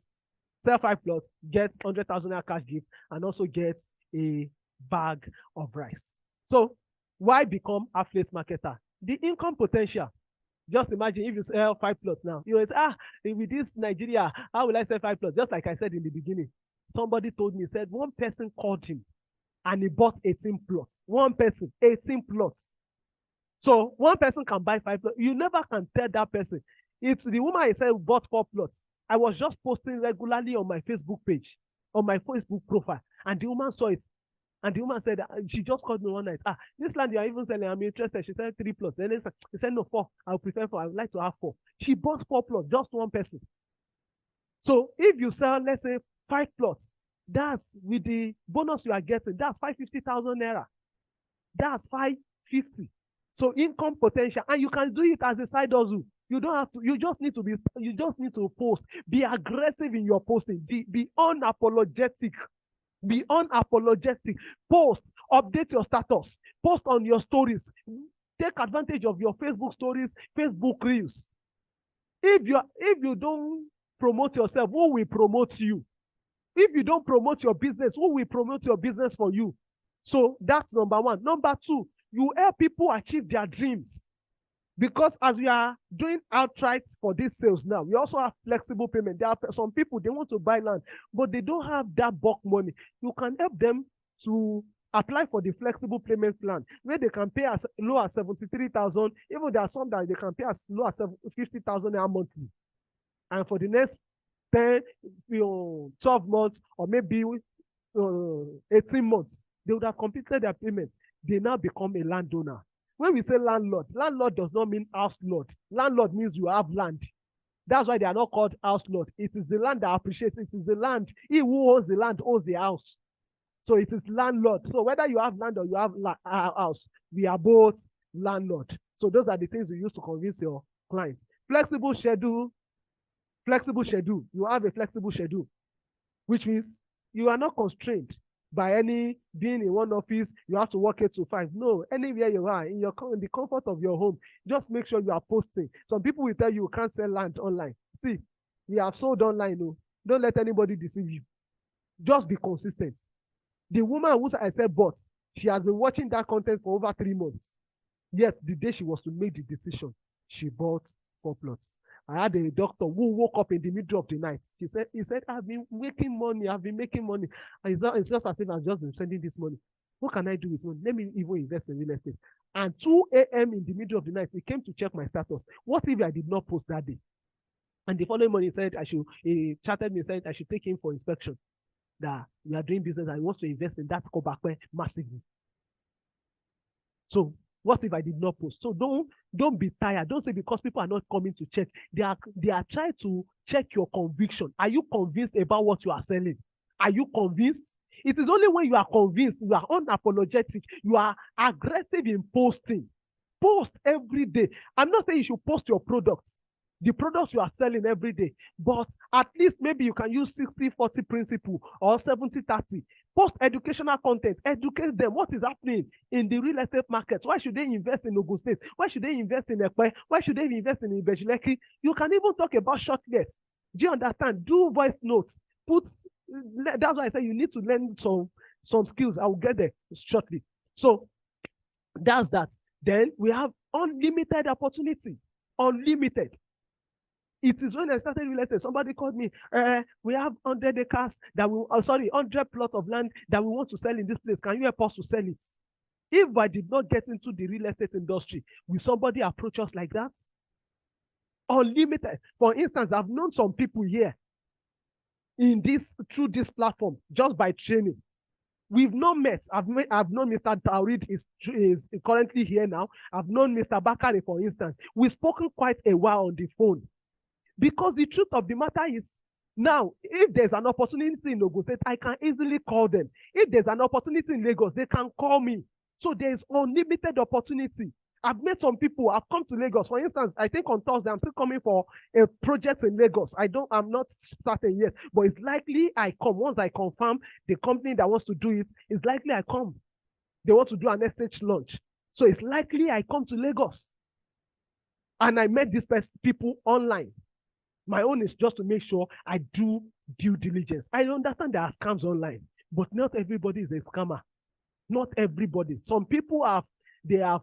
sell 5 plots, get 100,000 cash gift, and also get a bag of rice. So why become affiliate marketer? The income potential. Just imagine if you sell 5 plots now, you will say, with this Nigeria, how will I sell 5 plots? Just like I said in the beginning, somebody told me, said one person called him and he bought 18 plots. One person, 18 plots. So one person can buy 5 plots. You never can tell that person. It's the woman I said bought 4 plots. I was just posting regularly on my Facebook page, on my Facebook profile, and the woman saw it. And the woman said, she just called me one night. This land you are even selling, I'm interested. She said 3 plots. Then she said, no, 4. I would prefer 4. I would like to have 4. She bought 4 plots, just one person. So if you sell, let's say 5 plots, that's with the bonus you are getting, that's 550,000 naira. That's 550. So income potential, and you can do it as a side hustle. You don't have to, you just need to post. Be aggressive in your posting. Be unapologetic. Be unapologetic. Post, update your status, post on your stories. Take advantage of your Facebook stories, Facebook reels. If you don't promote yourself, who will promote you? If you don't promote your business, who will promote your business for you? So that's number 1. Number 2, you help people achieve their dreams. Because as we are doing outright for these sales now, we also have flexible payment. There are some people, they want to buy land, but they don't have that bulk money. You can help them to apply for the flexible payment plan, where they can pay as low as 73,000. Even there are some that they can pay as low as 50,000 monthly. And for the next 10, 12 months, or maybe 18 months, they would have completed their payments. They now become a landowner. When we say landlord does not mean house lord. Landlord means you have land. That's why they are not called house lord. It is the land that appreciates. It is the land. He who owns the land owns the house. So it is landlord. So whether you have land or you have house, we are both landlord. So those are the things you use to convince your clients. Flexible schedule. You have a flexible schedule, which means you are not constrained by any being in one office. You have to work 8 to 5. No, anywhere you are, in the comfort of your home, just make sure you are posting. Some people will tell you can't sell land online. See, we have sold online. No, don't let anybody deceive you. Just be consistent. The woman who I said bought, she has been watching that content for over 3 months. Yet the day she was to make the decision, she bought 4 plots. I had a doctor who woke up in the middle of the night. He said, I've been making money. I've been making money. And it's just as if I've just been spending this money. What can I do with money? Let me even invest in real estate. And 2 a.m. in the middle of the night, he came to check my status. What if I did not post that day? And the following morning, he chatted me and said I should take him for inspection. That we are doing business and he wants to invest in that Kobakwe massively. So what if I did not post? So don't be tired. Don't say because people are not coming to check. They are trying to check your conviction. Are you convinced about what you are selling? Are you convinced? It is only when you are convinced, you are unapologetic, you are aggressive in posting. Post every day. I'm not saying you should post your products, the products you are selling every day, but at least maybe you can use 60-40 principle or 70-30. Post educational content, educate them what is happening in the real estate market. Why should they invest in Ogun State? Why should they invest in Ekpe? Why should they invest in Ibejileki? You can even talk about shortlists. Do you understand? Do voice notes. That's why I say you need to learn some skills. I will get there shortly. So that's that. Then we have unlimited opportunity. Unlimited. It is when I started real estate, somebody called me, we have 100 acres that 100 plots of land that we want to sell in this place. Can you help us to sell it? If I did not get into the real estate industry, will somebody approach us like that? Unlimited. For instance, I've known some people here through this platform just by training. We've not met. I've known Mr. Taurid is currently here now. I've known Mr. Bakari, for instance. We've spoken quite a while on the phone. Because the truth of the matter is, now, if there's an opportunity in Ogun State, I can easily call them. If there's an opportunity in Lagos, they can call me. So there's unlimited opportunity. I've met some people. I've come to Lagos. For instance, I think on Thursday, I'm still coming for a project in Lagos. I'm not certain yet, but it's likely I come. Once I confirm the company that wants to do it, it's likely I come. They want to do an estate launch. So it's likely I come to Lagos. And I met these people online. My own is just to make sure I do due diligence. I understand there are scams online, but not everybody is a scammer. Not everybody. Some people have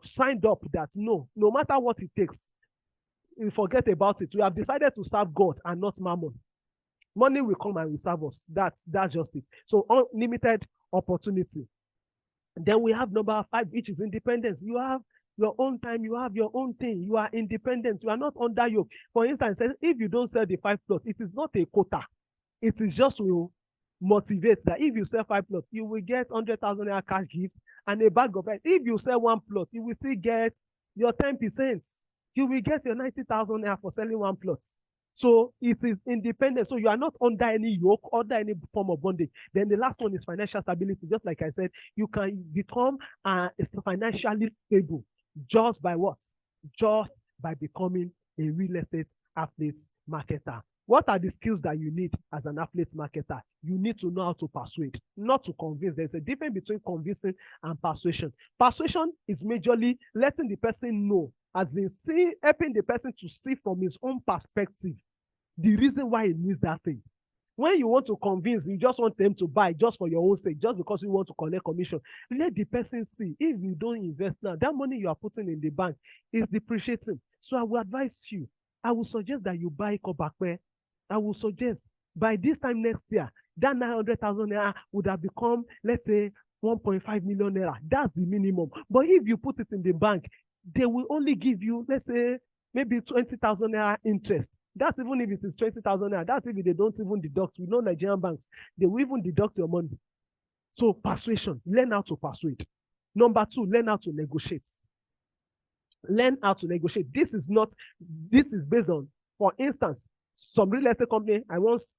signed up that no matter what it takes, you forget about it. We have decided to serve God and not mammon. Money will come and will serve us. That's just it. So unlimited opportunity. Then we have number 5, which is independence. You your own time, you have your own thing, you are independent, you are not under yoke. For instance, if you don't sell the 5 plots, it is not a quota. It is just to motivate that if you sell 5 plots, you will get 100,000 naira cash gift and a bag of rice. If you sell 1 plot, you will still get your 10%. You will get your 90,000 naira for selling 1 plot. So it is independent. So you are not under any yoke, under any form of bondage. Then the last one is financial stability. Just like I said, you can become financially stable just by what? Just by becoming a real estate affiliate marketer. What are the skills that you need as an affiliate marketer? You need to know how to persuade, not to convince. There's a difference between convincing and persuasion. Persuasion is majorly letting the person know, as in helping the person to see from his own perspective the reason why he needs that thing. When you want to convince, you just want them to buy just for your own sake, just because you want to collect commission. Let the person see, if you don't invest now, that money you are putting in the bank is depreciating. So I will advise you, I will suggest that you buy Kobakwe. I will suggest by this time next year, that 900,000 naira would have become, let's say, 1.5 million naira. That's the minimum. But if you put it in the bank, they will only give you, let's say, maybe 20,000 naira interest. That's even if it is 20,000 naira. That's if they don't even deduct. We know Nigerian banks, they will even deduct your money. So persuasion, learn how to persuade. Number 2, learn how to negotiate. Learn how to negotiate. This is based on, for instance, some real estate company. I once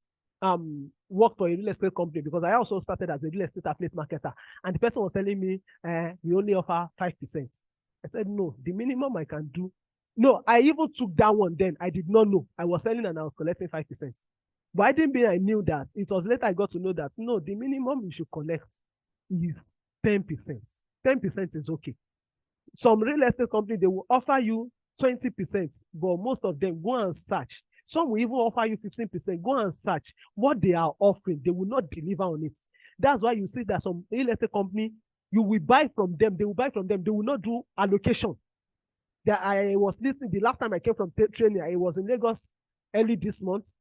worked for a real estate company because I also started as a real estate affiliate marketer. And the person was telling me, we only offer 5%. I said, no, the minimum I can do. No, I even took that one then. I did not know. I was selling and I was collecting 5%. But I didn't mean I knew that. It was later I got to know that, no, the minimum you should collect is 10%. 10% is okay. Some real estate company, they will offer you 20%, but most of them go and search. Some will even offer you 15%. Go and search what they are offering. They will not deliver on it. That's why you see that some real estate company, you will buy from them. They will buy from them. They will not do allocation. That I was listening the last time I came from training. I was in Lagos early this month.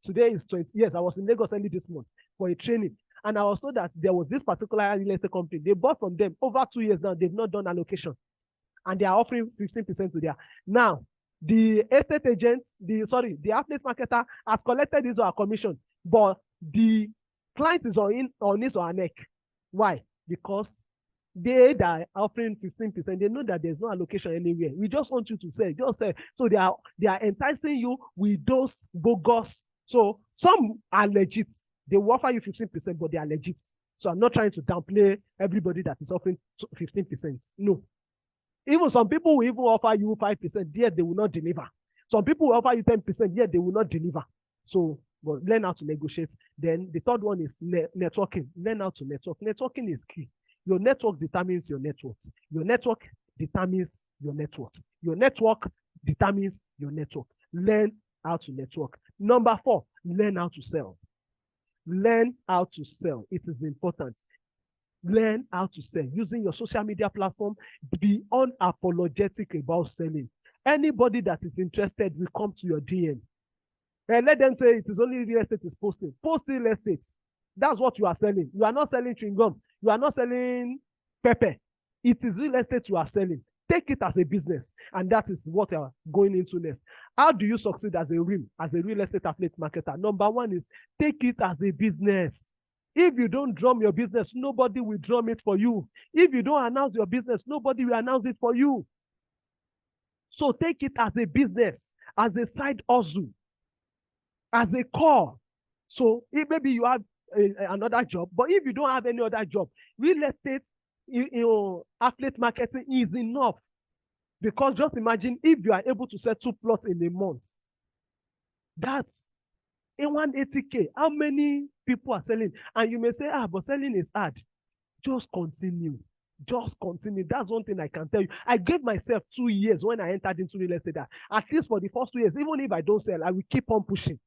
Today is 20. Yes, I was in Lagos early this month for a training. And I was told that there was this particular real estate company. They bought from them over 2 years now. They've not done allocation. And they are offering 15% to their. Now, the estate agent, the affiliate marketer has collected his or her commission, but the client is on his or her neck. Why? Because they that are offering 15%, they know that there's no allocation anywhere. We just want you to say, just say. So they are enticing you with those bogus. So some are legit. They will offer you 15%, but they are legit. So I'm not trying to downplay everybody that is offering 15%. No. Even some people will even offer you 5%, yet they will not deliver. Some people will offer you 10%, yet they will not deliver. So, but learn how to negotiate. Then the third one is networking. Learn how to network. Networking is key. Your network determines your net worth. Your network determines your net worth. Your network determines your network. Learn how to network. Number 4, learn how to sell. Learn how to sell. It is important. Learn how to sell using your social media platform. Be unapologetic about selling. Anybody that is interested will come to your DM. And let them say it is only real estate is posting. Post real estate. That's what you are selling. You are not selling chewing gum. You are not selling pepper. It is real estate you are selling. Take it as a business. And that is what you are going into next. How do you succeed as a real estate affiliate marketer? Number 1 is take it as a business. If you don't drum your business, nobody will drum it for you. If you don't announce your business, nobody will announce it for you. So take it as a business, as a side hustle, as a core. So if maybe you have another job, but if you don't have any other job, real estate, affiliate marketing is enough. Because just imagine if you are able to sell 2 plots in a month, that's in 180K. How many people are selling? And you may say, but selling is hard. Just continue. Just continue. That's one thing I can tell you. I gave myself 2 years when I entered into real estate. At least for the first 2 years, even if I don't sell, I will keep on pushing.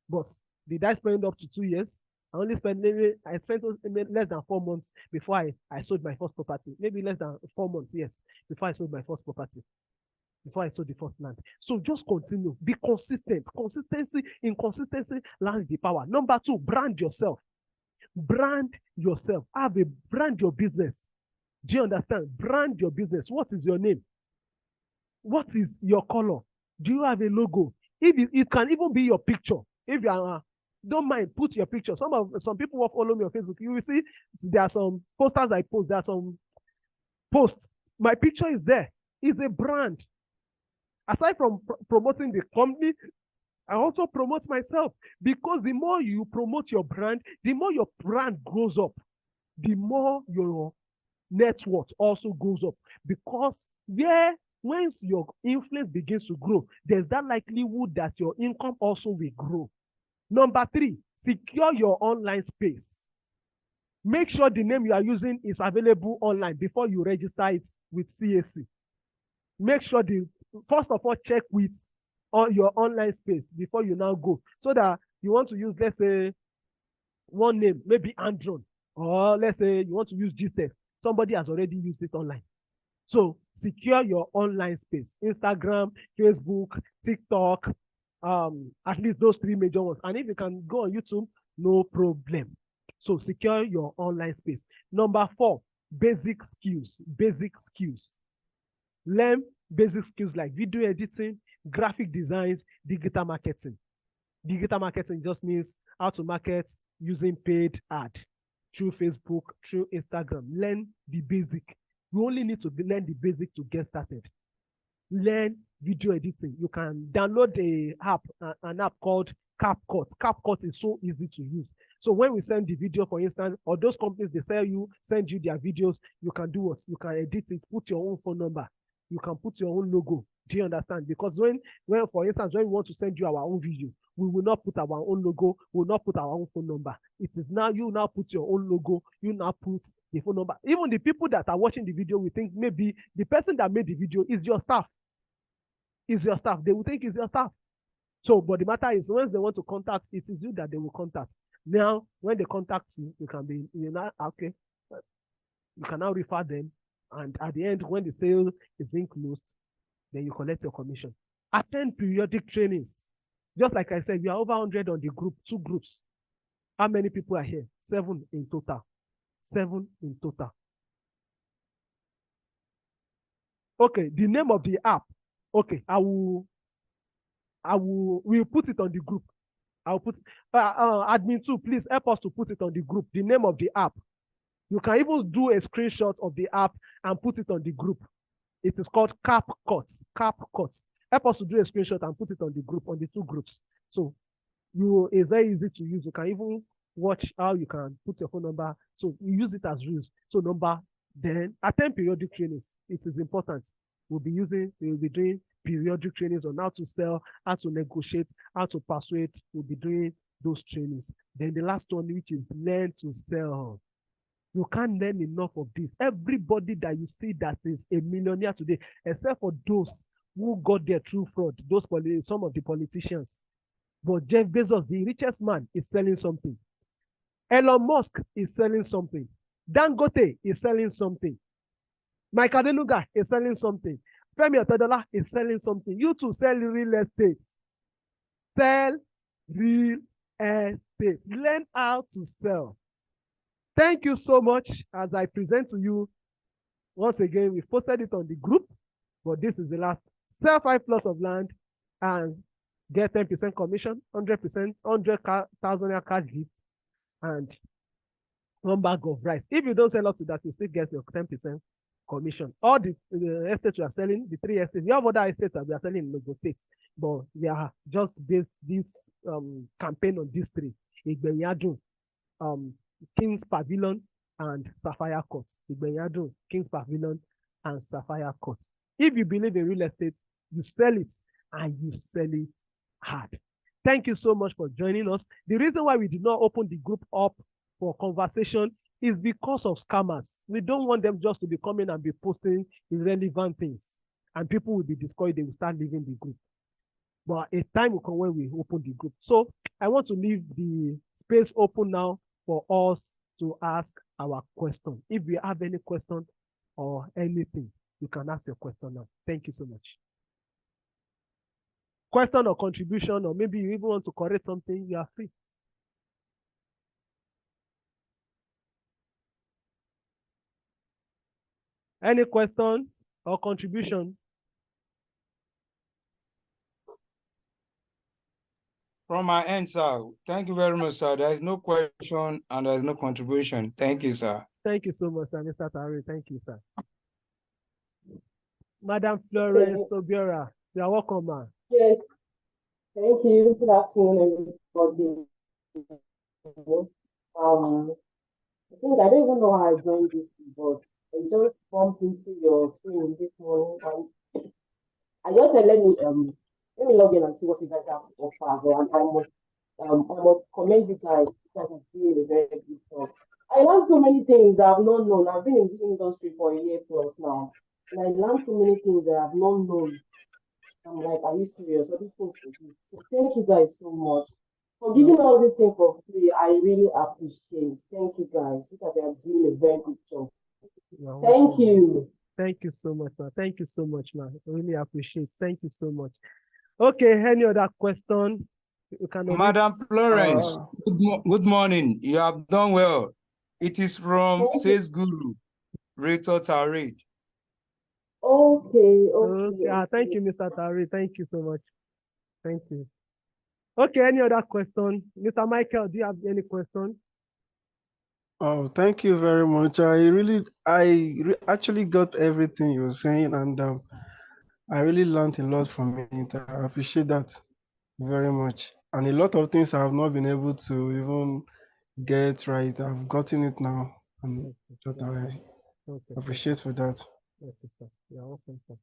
But did I spend up to 2 years? I spent less than 4 months before I sold my first property. Maybe less than 4 months, yes, before I sold my first property. Before I sold the first land. So just continue. Be consistent. Consistency lands the power. Number 2, brand yourself. Brand yourself. Brand your business. Do you understand? Brand your business. What is your name? What is your color? Do you have a logo? If it can even be your picture. If you are don't mind, put your picture. Some people will follow me on Facebook. You will see there are some posters I post. There are some posts. My picture is there. It's a brand. Aside from promoting the company, I also promote myself, because the more you promote your brand, the more your brand grows up, the more your net worth also goes up. Because once your influence begins to grow, there's that likelihood that your income also will grow. Number 3, secure your online space. Make sure the name you are using is available online before you register it with CAC. Make sure first of all, check with your online space before you now go. So that you want to use, let's say, one name, maybe Andron, or let's say you want to use GTEC. Somebody has already used it online. So secure your online space: Instagram, Facebook, TikTok, at least those 3 major ones. And if you can go on YouTube, no problem. So secure your online space. Number 4, basic skills. Basic skills. Learn basic skills like video editing, graphic designs, digital marketing. Digital marketing just means how to market using paid ad through Facebook, through Instagram. Learn the basic. You only need to learn the basic to get started. Learn video editing. You can download an app called CapCut. CapCut is so easy to use. So when we send the video, for instance, or those companies, they send you their videos, you can do what? You can edit it, put your own phone number. You can put your own logo. Do you understand? Because when for instance, when we want to send you our own video, we will not put our own logo, we will not put our own phone number. It is now, you now put your own logo, you now put the phone number. Even the people that are watching the video will think maybe the person that made the video is your staff. Is your staff. They will think it's your staff. So, but the matter is, once they want to contact, it is you that they will contact. Now, when they contact you, you can be, okay, you can now refer them. And at the end, when the sale is being closed, then you collect your commission. Attend periodic trainings. Just like I said, we are over 100 on the group, 2 groups. How many people are here? 7 in total. 7 in total. Okay, the name of the app. Okay, we'll put it on the group. I'll put admin 2, please help us to put it on the group. The name of the app. You can even do a screenshot of the app and put it on the group. It is called CapCut. CapCut. Help us to do a screenshot and put it on the group, on the 2 groups. So it's very easy to use. You can even watch how you can put your phone number. So you use it as rules. So then attend periodic trainings. It is important. We'll be doing periodic trainings on how to sell, how to negotiate, how to persuade. We'll be doing those trainings. Then the last one, which is learn to sell. You can't learn enough of this. Everybody that you see that is a millionaire today, except for those who got there through fraud, some of the politicians. But Jeff Bezos, the richest man, is selling something. Elon Musk is selling something. Dangote is selling something. Mike Adenuga is selling something. Femi Otedola is selling something. You too sell real estate. Sell real estate. Learn how to sell. Thank you so much. As I present to you, once again, we posted it on the group, but this is the last. Sell 5 plots of land and get 10% commission, 100%, 100,000 cash gift, and 1 bag of rice. If you don't sell up to that, you still get your 10% commission. All the estates we are selling, the 3 estates, we have other estates that we are selling in Lagos State, but we are just based this campaign on these 3. Igbenyadun, King's Pavilion, and Sapphire Court. Igbenyadun, King's Pavilion, and Sapphire Court. If you believe in real estate, you sell it, and you sell it hard. Thank you so much for joining us. The reason why we did not open the group up for conversation is because of scammers. We don't want them just to be coming and be posting irrelevant things, and people will be discouraged. They will start leaving the group. But a time will come when we open the group. So I want to leave the space open now for us to ask our question. If you have any question or anything, you can ask your question now. Thank you so much. Question or contribution, or maybe you even want to correct something, you are free. Any question or contribution? From my end, sir, thank you very much, sir. There is no question and there is no contribution. Thank you, sir. Thank you so much, sir, Mr. Tari. Thank you, sir. Madam Florence Obiora, you are welcome, ma'am. Yes, thank you. Good afternoon, everybody. I think I don't even know how I joined this, but I just bumped into your stream this morning, and I just said, let me log in and see what you guys have to offer. And I must commend you guys because are doing a very good job. I learned so many things I've not known. I've been in this industry for a year plus now, and I learned so many things that I've not known. I'm like, are you serious? All these things for free. So thank you guys so much for giving all these things for free. I really appreciate. Thank you guys. You guys are doing a very good job. Thank you. Thank you so much, man. Thank you so much, man. I really appreciate. Thank you so much. Okay, any other question? You can Madam Florence, good morning. You have done well. It is from Sales Guru, Rachel Tari. Okay. Thank you, Mr. Tari. Thank you so much. Thank you. Okay, any other question? Mr. Michael, do you have any question? Oh, thank you very much. Actually got everything you were saying, and I really learned a lot from it. I appreciate that very much. And a lot of things I have not been able to even get right. I've gotten it now, and that I appreciate for that. Okay, sir. You're welcome, sir.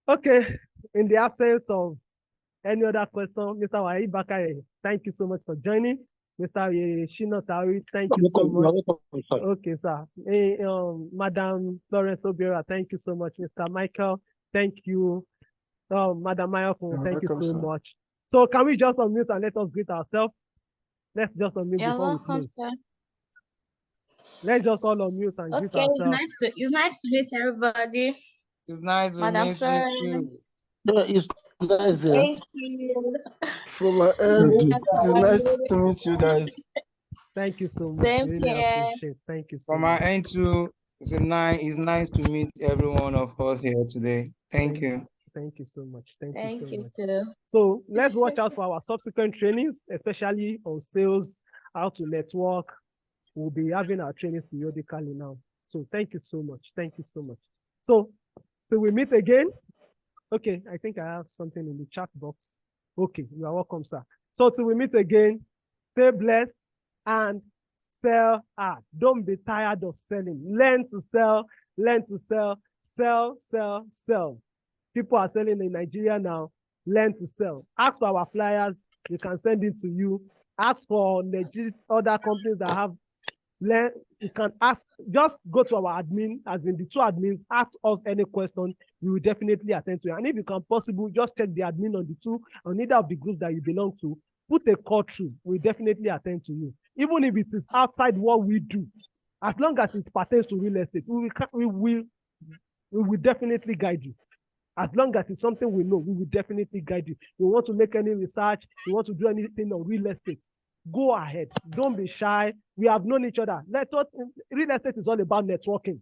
Okay, in the absence of any other question, Mr. Wahi Bakare, thank you so much for joining. Mr. Shino Tari, thank you so much. Okay, sir. Madam Florence Obiora, thank you so much. Mr. Michael, thank you. Madam Mayoko, thank you so much. So can we just unmute and let us greet ourselves? Let's just unmute before we close. Sir. Let's just all unmute and greet ourselves. Okay, it's nice to meet everybody. It's nice to meet you. Yeah, it's nice. Thank you. From my end, it's nice to meet you guys. Thank you so much. Really appreciate. Thank you so much. From my end too, it's nice to meet every one of us here today. Thank you. Thank you so much. Thank you so much. Too. So let's watch out for our subsequent trainings, especially on sales, how to network. We'll be having our trainings periodically now. So thank you so much. Thank you so much. So we meet again. Okay, I think I have something in the chat box. Okay, you are welcome, sir. So till we meet again, stay blessed and sell hard. Don't be tired of selling. Learn to sell, sell. People are selling in Nigeria now. Learn to sell. Ask for our flyers. We can send it to you. Ask for legit other companies that have learn. You can ask, just go to our admin, as in the two admins, ask us any question. We will definitely attend to it. And if you can possible, just check the admin on the two, on either of the groups that you belong to, put a call through. We'll definitely attend to you. Even if it is outside what we do, as long as it pertains to real estate, we will definitely guide you. As long as it's something we know, we will definitely guide you. You want to make any research, you want to do anything on real estate, go ahead. Don't be shy. We have known each other. Real estate is all about networking.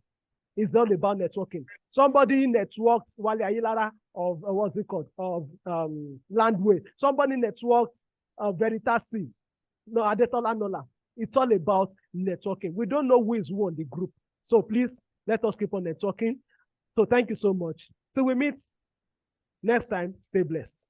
It's all about networking. Somebody networks Wale Ayilara of what's it called? Of Landway. Somebody networks Veritas C. No, Adetola Nola. It's all about networking. We don't know who is who on the group. So please let us keep on networking. So thank you so much. Till we meet next time, stay blessed.